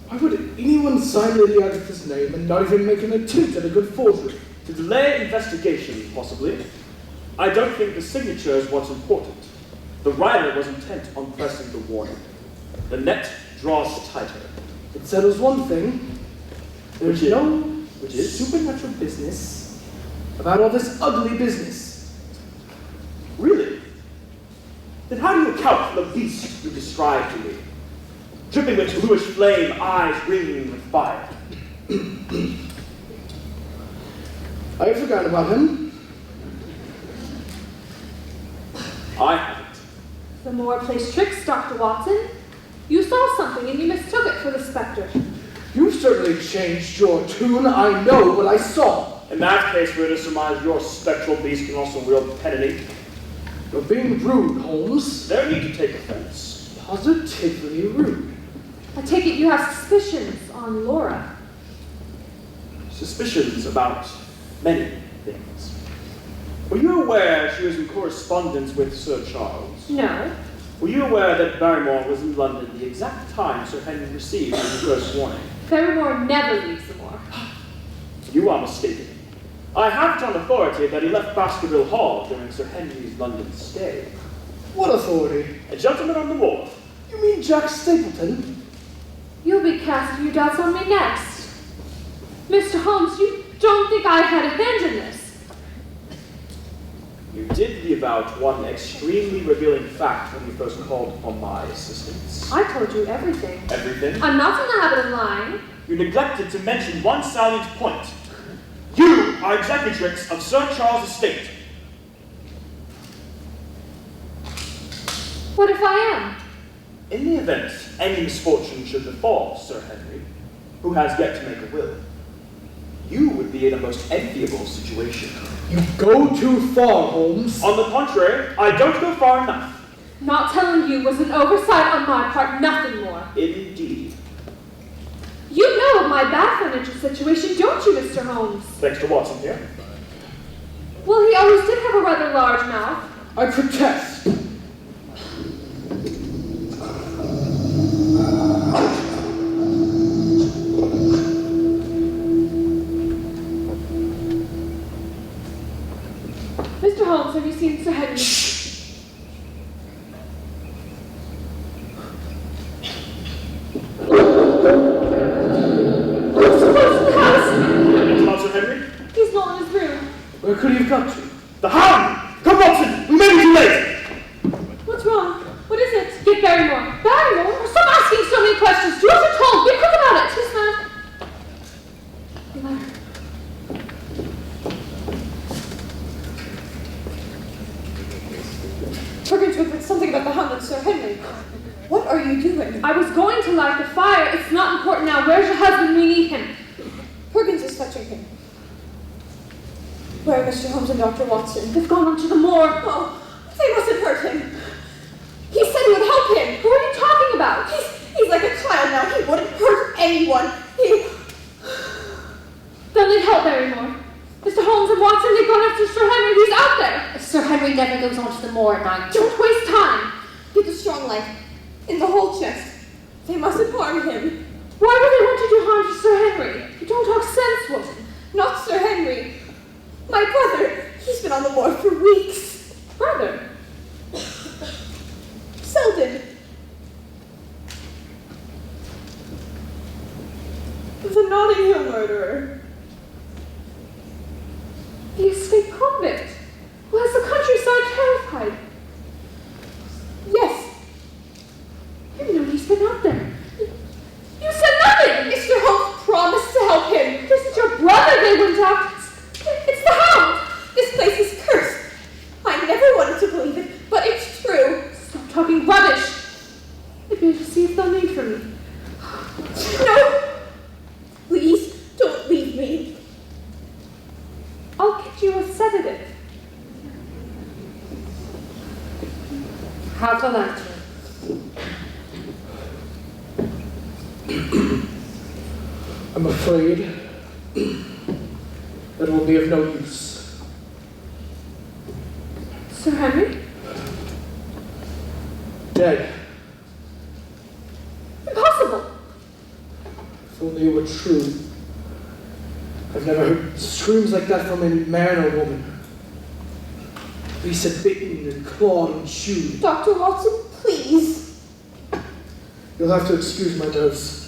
Why would anyone sign Lady Agatha's name and not even make an attempt at a good forgery? To delay investigation, possibly. I don't think the signature is what's important. The writer was intent on pressing the warning. The net draws tighter. It settles one thing. There's Which is- no which is? supernatural business about all this ugly business. Really? Then how do you account for the beast you described to me? Dripping with bluish flame, eyes ringing with fire. I have forgotten about him. I haven't. The moor plays tricks, Dr. Watson. You saw something and you mistook it for the spectre. You've certainly changed your tune. I know what I saw. In that case, we're to surmise your spectral beast can also wield pen and ink. You're being rude, Holmes. No need to take offense. Positively rude. I take it you have suspicions on Laura. Suspicions about many things. Were you aware she was in correspondence with Sir Charles? No. Were you aware that Barrymore was in London the exact time Sir Henry received his first warning? Barrymore never leaves the moor. You are mistaken. I have it on authority that he left Baskerville Hall during Sir Henry's London stay. What authority? A gentleman on the wall. You mean Jack Stapleton? You'll be casting your doubts on me next. Mr. Holmes, you don't think I had a hand in this? You did leave out one extremely revealing fact when you first called upon my assistance. I told you everything. Everything? I'm not in the habit of lying. You neglected to mention one salient point. You are executrix of Sir Charles' estate. What if I am? In the event any misfortune should befall Sir Henry, who has yet to make a will, you would be in a most enviable situation. You go too far, Holmes. On the contrary, I don't go far enough. Not telling you was an oversight on my part, nothing more. Indeed. You know of my bad financial situation, don't you, Mr. Holmes? Thanks to Watson here. Well, he always did have a rather large mouth. I protest. Mr. Holmes, have you seen Sir Henry? Shh! The Hound! Come, Watson! We may be too late! What's wrong? What is it? Get Barrymore. Barrymore? Stop asking so many questions. Do as you're told. Be quick about it. Yes, ma'am. We're going to admit something about the Hound and Sir Henry. What are you doing? I was going to light the fire. It's not important now. Where's your husband? We need him. Perkins is fetching him. Where are Mr. Holmes and Dr. Watson? They've gone on to the morgue. Oh, they mustn't hurt him. He said he would help him. Who are you talking about? He's like a child now. He wouldn't hurt anyone. They'll need help, Barrymore. Mr. Holmes and Watson, they've gone after Sir Henry. He's out there. Sir Henry never goes on to the moor at night. Don't waste time. Get the strong light in the whole chest. They mustn't harm him. Why would they want to do harm to Sir Henry? You don't talk sense, woman. Not Sir Henry. My brother. He's been on the moor for weeks. Brother? Selden. The Notting Hill murderer. The escaped convict who has the countryside terrified. Yes. You know he's been out there. You said nothing! Mr. Holmes promised to help him. This is your brother they went after. It's the Hound! This place is cursed. I never wanted to believe it, but it's true. Stop talking rubbish. I'd be able to see if they'll need for me. No! Please, don't leave me. I'll get you a sedative. Have the lantern. I'm afraid that it will be of no use. Sir Henry? Dead. Impossible. If only it were true. I've never heard screams like that from a man or woman. He said bitten and clawed and chewed. Dr. Watson, please. You'll have to excuse my nerves.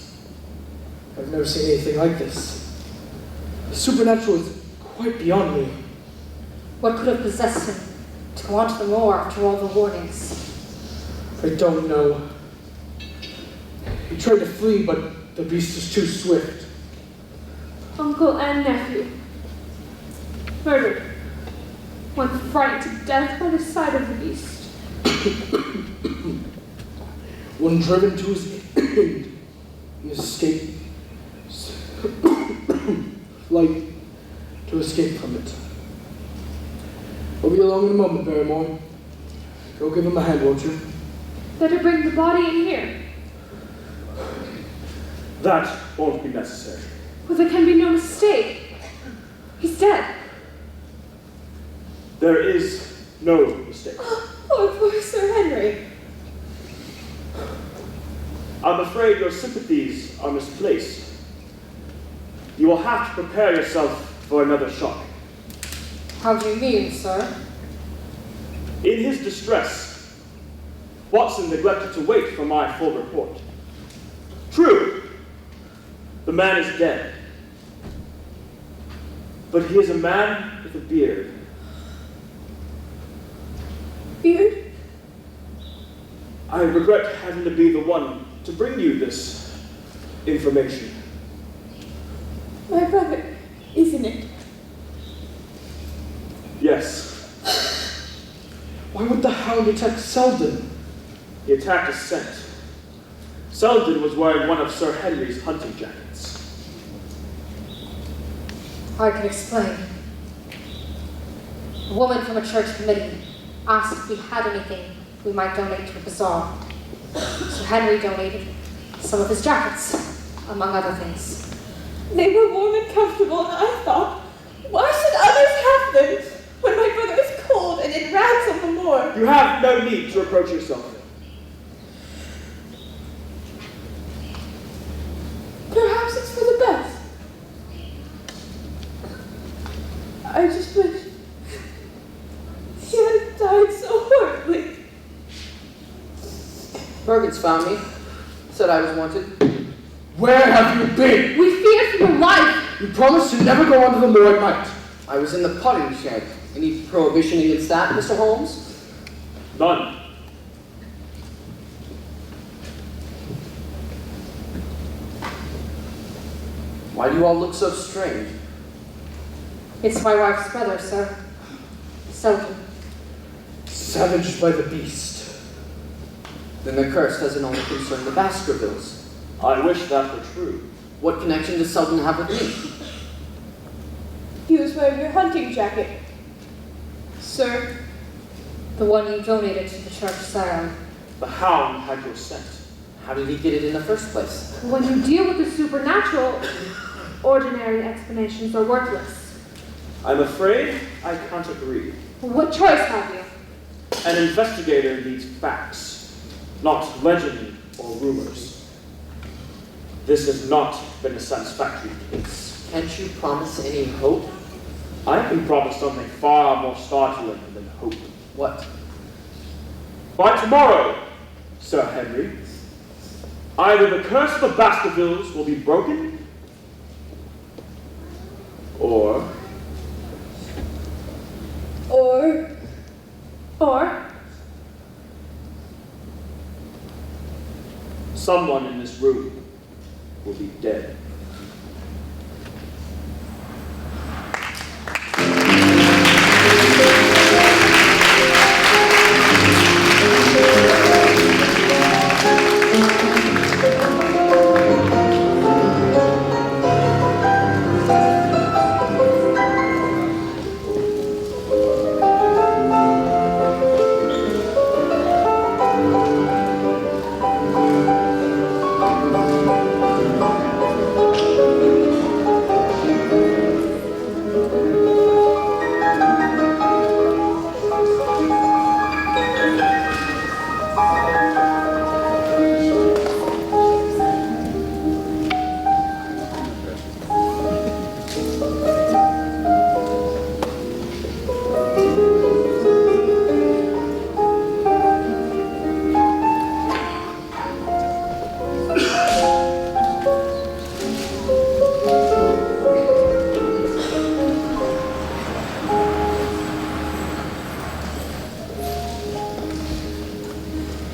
I've never seen anything like this. The supernatural is quite beyond me. What could have possessed him to go on to the moor after all the warnings? I don't know. He tried to flee, but the beast is too swift. Uncle and nephew. Murdered. One frightened to death by the sight of the beast. One driven to his end in escape. Flight to escape from it. I'll be along in a moment, Barrymore. Go give him a hand, won't you? Better bring the body in here. That won't be necessary. Well, there can be no mistake. He's dead. There is no mistake. Oh, poor Sir Henry. I'm afraid your sympathies are misplaced. You will have to prepare yourself for another shock. How do you mean, sir? In his distress, Watson neglected to wait for my full report. True, the man is dead. But he is a man with a beard. Beard? I regret having to be the one to bring you this information. My brother, isn't it? Yes, Why would the Hound attack Selden? he attacked a scent. Selden was wearing one of Sir Henry's hunting jackets. I can explain. A woman from a church committee asked if we had anything we might donate to a bazaar. Sir Henry donated some of his jackets, among other things. They were warm and comfortable, and I thought, why should others have them when my brother is cold and in rags on the moor? You have no need to reproach yourself. Perhaps it's for the best. I just wish he hadn't died so horribly. Perkins found me. Said I was wanted. Where have you been? We fear for your life. You promised to never go onto the moor at night. I was in the potting shed. Any prohibition against that, Mr. Holmes? None. Why do you all look so strange? It's my wife's brother, sir. Selden. Savaged by the beast. Then the curse doesn't only concern the Baskervilles. I wish that were true. What connection does Selden have with me? He was wearing your hunting jacket. Sir, The one you donated to the church asylum. The Hound had your scent. How did he get it in the first place? When you deal with the supernatural, ordinary explanations are worthless. I'm afraid I can't agree. What choice have you? An investigator needs facts, not legend or rumors. This has not been a satisfactory case. Can't you promise any hope? I can promise something far more startling than hope. What? By tomorrow, Sir Henry, either the curse of the Baskervilles will be broken, or someone in this room will be dead.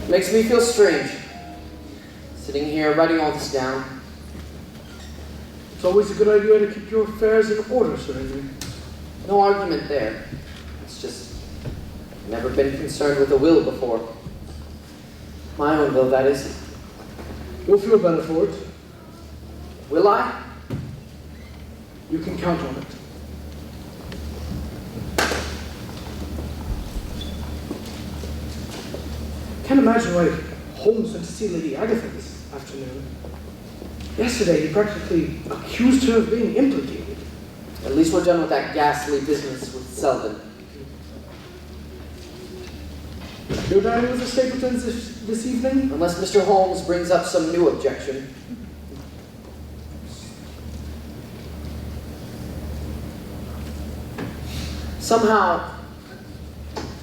Makes me feel strange. Sitting here writing all this down. It's always a good idea to keep your affairs in order, Sir Henry. No argument there. It's just never been concerned with a will before. My own will, that is. You'll feel better for it. Will I? You can count on it. Can't imagine why Holmes went to see Lady Agatha this afternoon. Yesterday, he practically accused her of being implicated. At least we're done with that ghastly business with Selden. You're dining with the Stapletons this evening? Unless Mr. Holmes brings up some new objection. Somehow,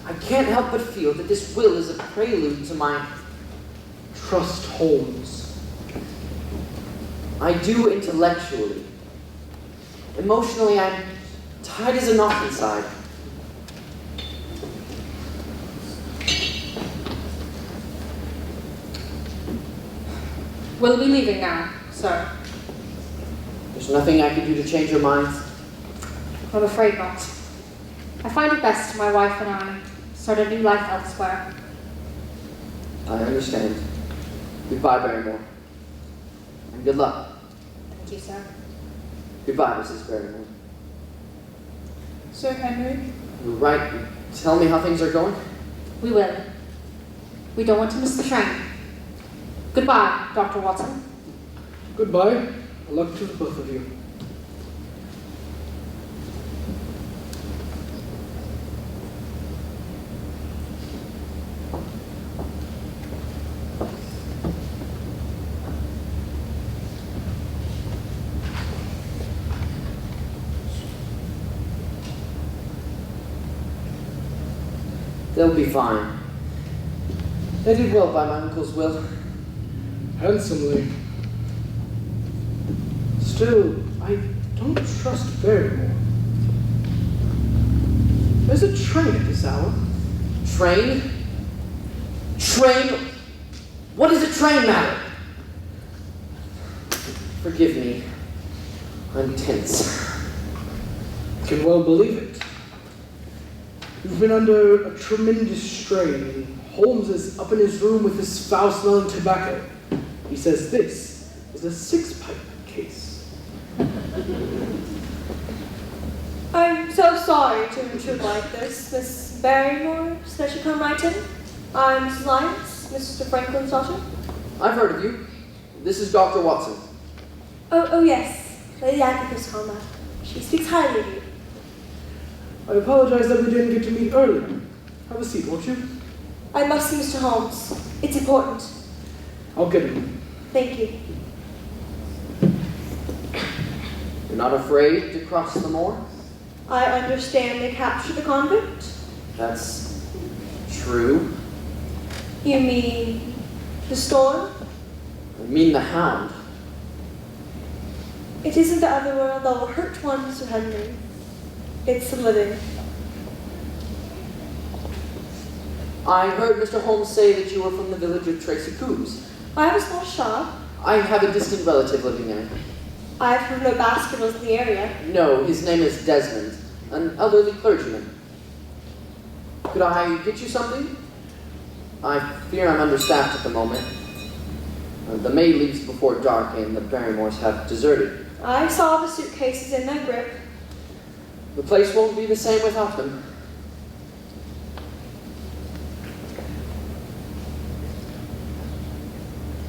I can't help but feel that this will is a prelude to my Trust Holmes. I do intellectually. Emotionally, I'm tight as a knot inside. We'll be leaving now, sir. There's nothing I can do to change your minds. I'm afraid not. I find it best my wife and I start a new life elsewhere. I understand. Goodbye, Barrymore. And good luck. Thank you, sir. Goodbye, Mrs. Barrymore. Sir Henry, You're right. Tell me how things are going. We will. We don't want to miss the train. Goodbye, Dr. Watson. Goodbye. Luck to the both of you. They'll be fine. They did well by my uncle's will. Handsomely. Still, I don't trust Barrymore. There's a train at this hour. Train? Train? What does a train matter? Forgive me. I'm tense. I can well believe it. You've been under a tremendous strain. Holmes is up in his room with his foul-smelling tobacco. He says this is a six-pipe case. I'm so sorry to intrude like this. Miss Barrymore said she come right in. I'm Mrs. Lyons, Mr. Franklin's daughter. I've heard of you. This is Dr. Watson. Oh yes, Lady Agatha's comrade. She speaks highly of you. I apologize that we didn't get to meet earlier. Have a seat, won't you? I must see Mr. Holmes. It's important. I'll get him. Thank you. You're not afraid to cross the moor? I understand they captured the convict. That's true. You mean the storm? I mean the Hound. It isn't the other world that will hurt one, Sir Henry. It's the living. I heard Mr. Holmes say that you were from the village of Tracy Coombs. I have a small shop. I have a distant relative living there. I've heard no Baskervilles in the area. No, his name is Desmond, an elderly clergyman. Could I get you something? I fear I'm understaffed at the moment. The maid leaves before dark and the Barrymores have deserted. I saw the suitcases in their grip. The place won't be the same without them.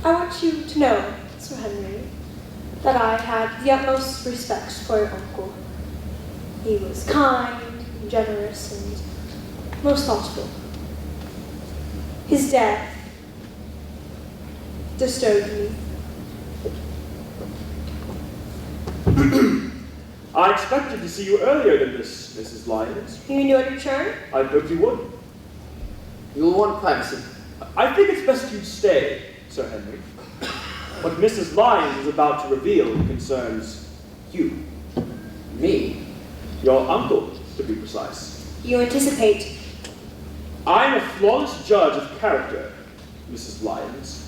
I want you to know, Sir Henry, that I had the utmost respect for your uncle. He was kind, and generous, and most thoughtful. His death disturbed me. I expected to see you earlier than this, Mrs. Lyons. You knew I'd return? I hoped you would. You'll want privacy. I think it's best you'd stay, Sir Henry. What Mrs. Lyons is about to reveal concerns you. Me? Your uncle, to be precise. You anticipate. I'm a flawless judge of character, Mrs. Lyons.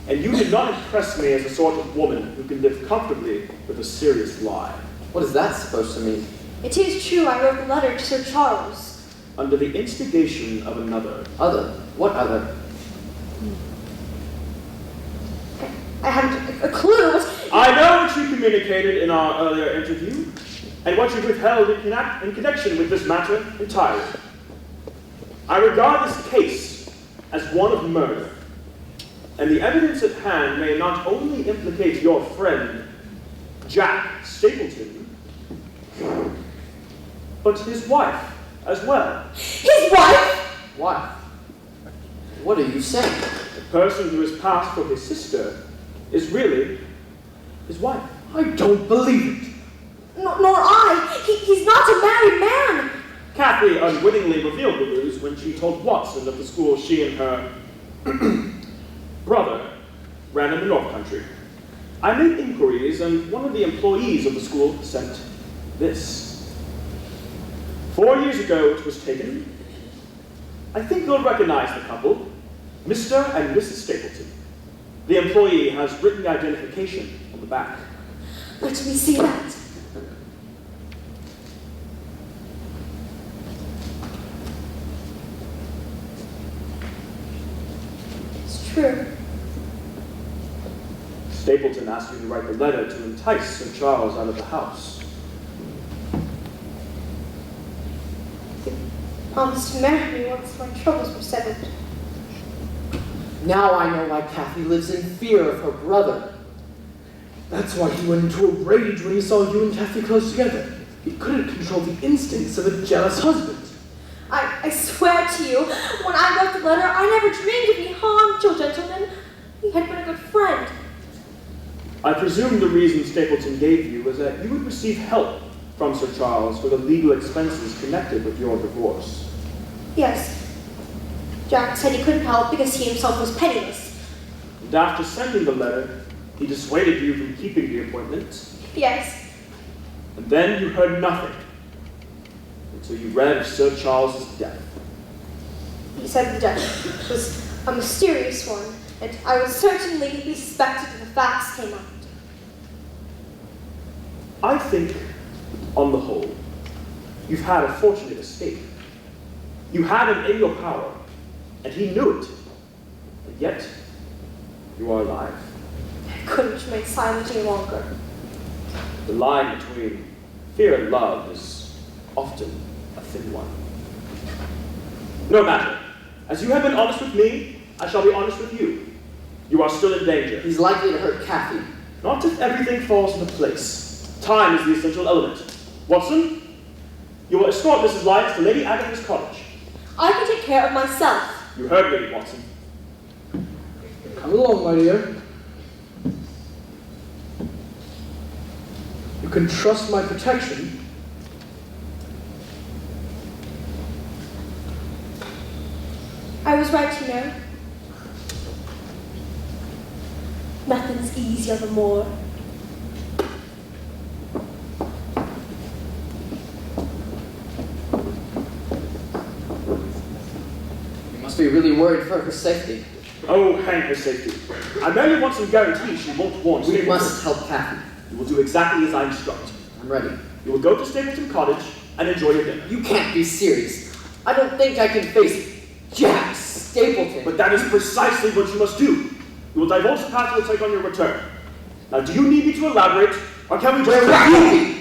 And you did not impress me as the sort of woman who can live comfortably with a serious lie. What is that supposed to mean? It is true I wrote the letter to Sir Charles. Under the instigation of another. Other? What other? I haven't a clue. I know what you communicated in our earlier interview, and what you withheld in connection with this matter entirely. I regard this case as one of murder, and the evidence at hand may not only implicate your friend, Jack Stapleton, but his wife as well. His wife? Wife? What are you saying? The person who has passed for his sister is really his wife. I don't believe it. Nor I. He's not a married man. Kathy unwittingly revealed the news when she told Watson of the school she and her brother ran in the North Country. I made inquiries, and one of the employees of the school sent this. 4 years ago it was taken. I think you'll recognize the couple, Mr. and Mrs. Stapleton. The employee has written the identification on the back. Let me see that. It's true. Stapleton asked me to write the letter to entice Sir Charles out of the house. He promised to marry me once my troubles were settled. Now I know why Kathy lives in fear of her brother. That's why he went into a rage when he saw you and Kathy close together. He couldn't control the instincts of a jealous husband. I swear to you, when I wrote the letter, I never dreamed of being harmful, gentlemen. He had been a good friend. I presume the reason Stapleton gave you was that you would receive help from Sir Charles for the legal expenses connected with your divorce. Yes. Jack said he couldn't help because he himself was penniless. And after sending the letter, he dissuaded you from keeping the appointment. Yes. And then you heard nothing. until you read of Sir Charles's death. He said the death was a mysterious one, and I would certainly be suspected if the facts came out. I think, on the whole, you've had a fortunate escape. You had him in your power, and he knew it. And yet, you are alive. I couldn't remain silent any longer. The line between fear and love is often a thin one. No matter. As you have been honest with me, I shall be honest with you. You are still in danger. He's likely to hurt Kathy. Not if everything falls into place. Time is the essential element. Watson, you will escort Mrs. Lyons to Lady Agatha's cottage. I can take care of myself. You heard me, Watson. Come along, my dear. You can trust my protection. I was right, you know. Nothing's easier than war. You must be really worried for her safety. Oh, hang her safety. I merely want some guarantee she won't warn We Stapleton. must help Kathy. You will do exactly as I instruct. I'm ready. You will go to Stapleton Cottage and enjoy your dinner. You can't be serious. I don't think I can face Jack Stapleton. But that is precisely what you must do. You will divulge the path you will take on your return. Now, do you need me to elaborate, or can we just... Where will you be?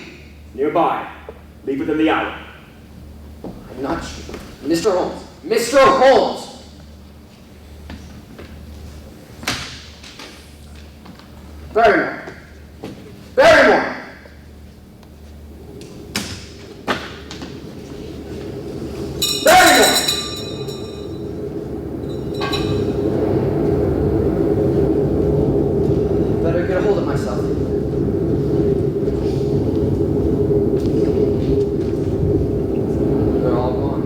Nearby. Leave within the hour. I'm not sure. Mr. Holmes. Mr. Holmes! Barrymore. Barrymore! Barrymore! Better get a hold of myself. They're all gone.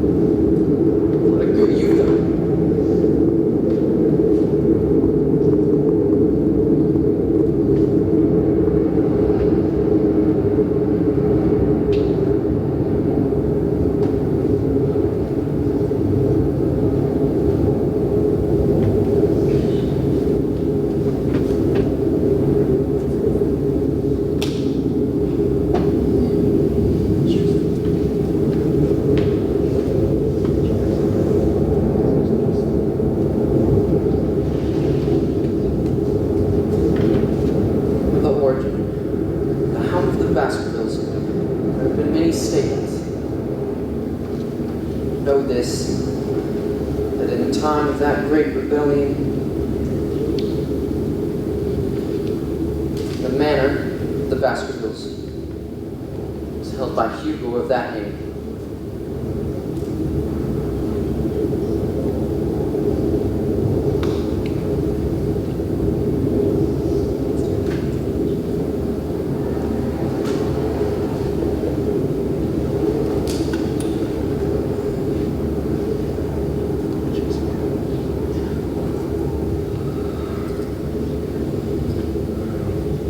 What a good you've done. The origin, the Hound of the Baskervilles. There have been many statements. Know this, that in the time of that great rebellion, the manor, the Baskervilles, was held by Hugo of that name.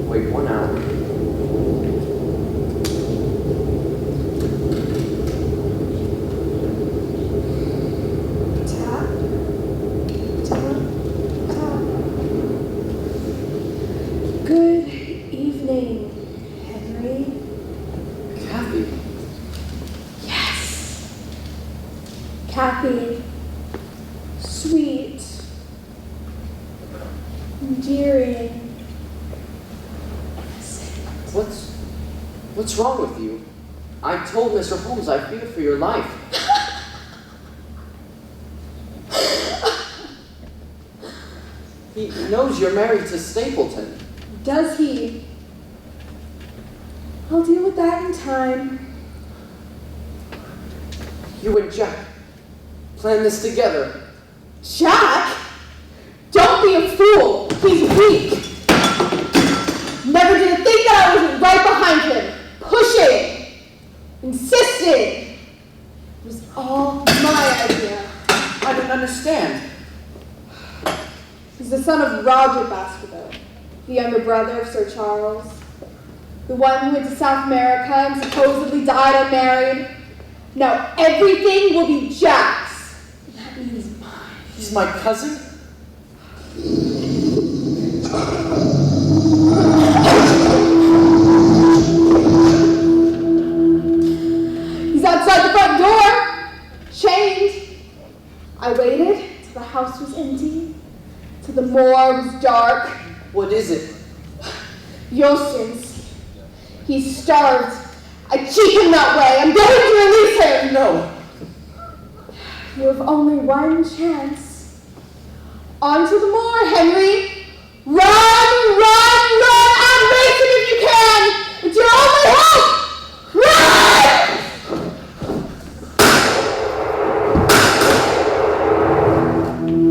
Wait 1 hour. Tap, tap, tap. Good evening, Henry. Kathy, Yes. Kathy. Sweet. Endearing. what's What's wrong with you? I told Mr. Holmes I fear for your life. He knows you're married to Stapleton. Does he? I'll deal with that in time. You and Jack planned this together. Jack? Don't be a fool. He's weak. Never did a thing that I wasn't right behind him. Pushing. Insisting. It was all my idea. I don't understand. He's the son of Roger Baskerville, the younger brother of Sir Charles. The one who went to South America and supposedly died unmarried. Now everything will be Jack's. That means mine. He's my cousin? He's outside the front door, chained. I waited till the house was empty, till the moor was dark. What is it? Yostens. He's starved. I keep him that way. I'm going to release him. No. You have only one chance. Onto the moor, Henry. Run, run, run! Outrace him if you can! It's your only hope! Run!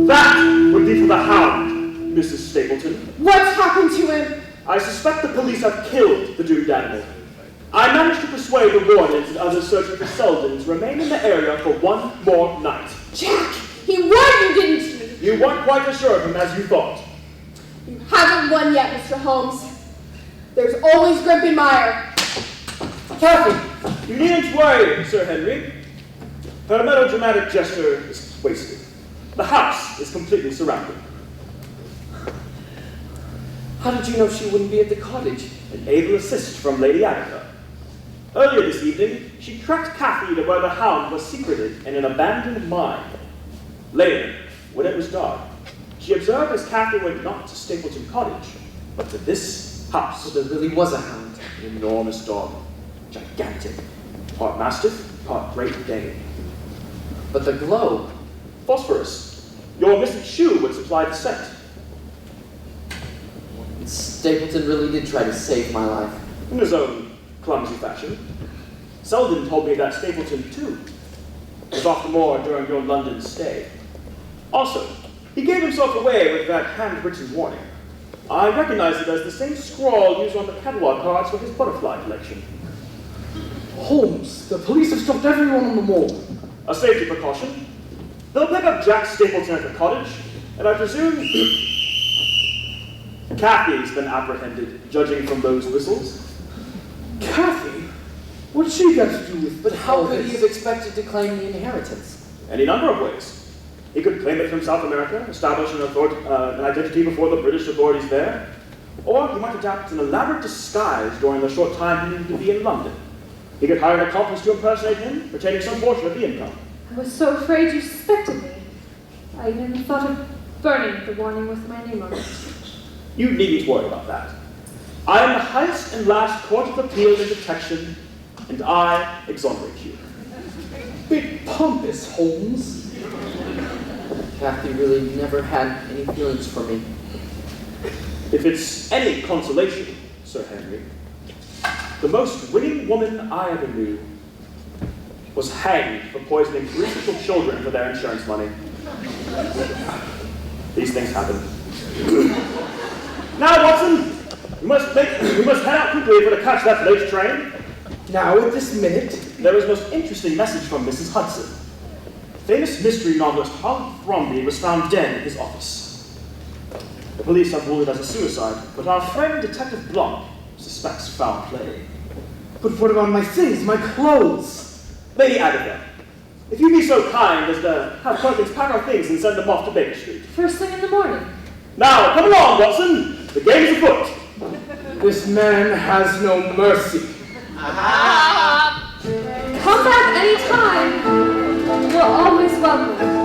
That would be for the Hound, Mrs. Stapleton. What's happened to him? I suspect the police have killed the doomed animal. I managed to persuade the Warners and others searching for Seldon to remain in the area for one more night. Jack, he warned you, didn't he? You weren't quite as sure of him as you thought. You haven't won yet, Mr. Holmes. There's always Grimpenmeyer. Kathy! You needn't worry, Sir Henry. Her melodramatic gesture is wasted. The house is completely surrounded. How did you know she wouldn't be at the cottage? An able assist from Lady Agatha. Earlier this evening, she tracked Kathy to where the Hound was secreted in an abandoned mine. Later, when it was dark, she observed as Kathy went not to Stapleton Cottage, but to this house. So there really was a hound. An enormous dog. Gigantic. Part Mastiff, part Great Dane. But the glow. Phosphorus. Your missing shoe would supply the scent. Stapleton really did try to save my life. In his own clumsy fashion. Selden told me that Stapleton, too, was off the moor during your London stay. Also, he gave himself away with that handwritten warning. I recognize it as the same scrawl used on the catalog cards for his butterfly collection. Holmes, the police have stopped everyone on the moor. A safety precaution. They'll pick up Jack Stapleton at the cottage, and I presume Kathy's been apprehended, judging from those whistles. Kathy? What's she got to do with But how all could this? he have expected to claim the inheritance? Any number of ways. He could claim it from South America, establish an identity before the British authorities there, or he might adapt an elaborate disguise during the short time he needed to be in London. He could hire an accomplice to impersonate him, retaining some portion of the income. I was so afraid you suspected me. I even thought of burning the warning with my name on it. You needn't worry about that. I am the highest and last court of appeal in detection, and I exonerate you. Bit pompous, Holmes. Kathy really never had any feelings for me. If it's any consolation, Sir Henry, the most winning woman I ever knew was hanged for poisoning 3 little children for their insurance money. These things happen. Now, Watson, we must head out quickly to catch that late train. Now, at this minute, There is a most interesting message from Mrs. Hudson. Famous mystery novelist Harlan Thrombey was found dead in his office. The police have ruled it as a suicide, but our friend Detective Blanc suspects foul play. but what about my things, my clothes? Lady Agatha, if you be so kind as to have Perkins pack our things and send them off to Baker Street. First thing in the morning. Now, come along, Watson. The game is afoot. This man has no mercy. Come back any time. You're always welcome.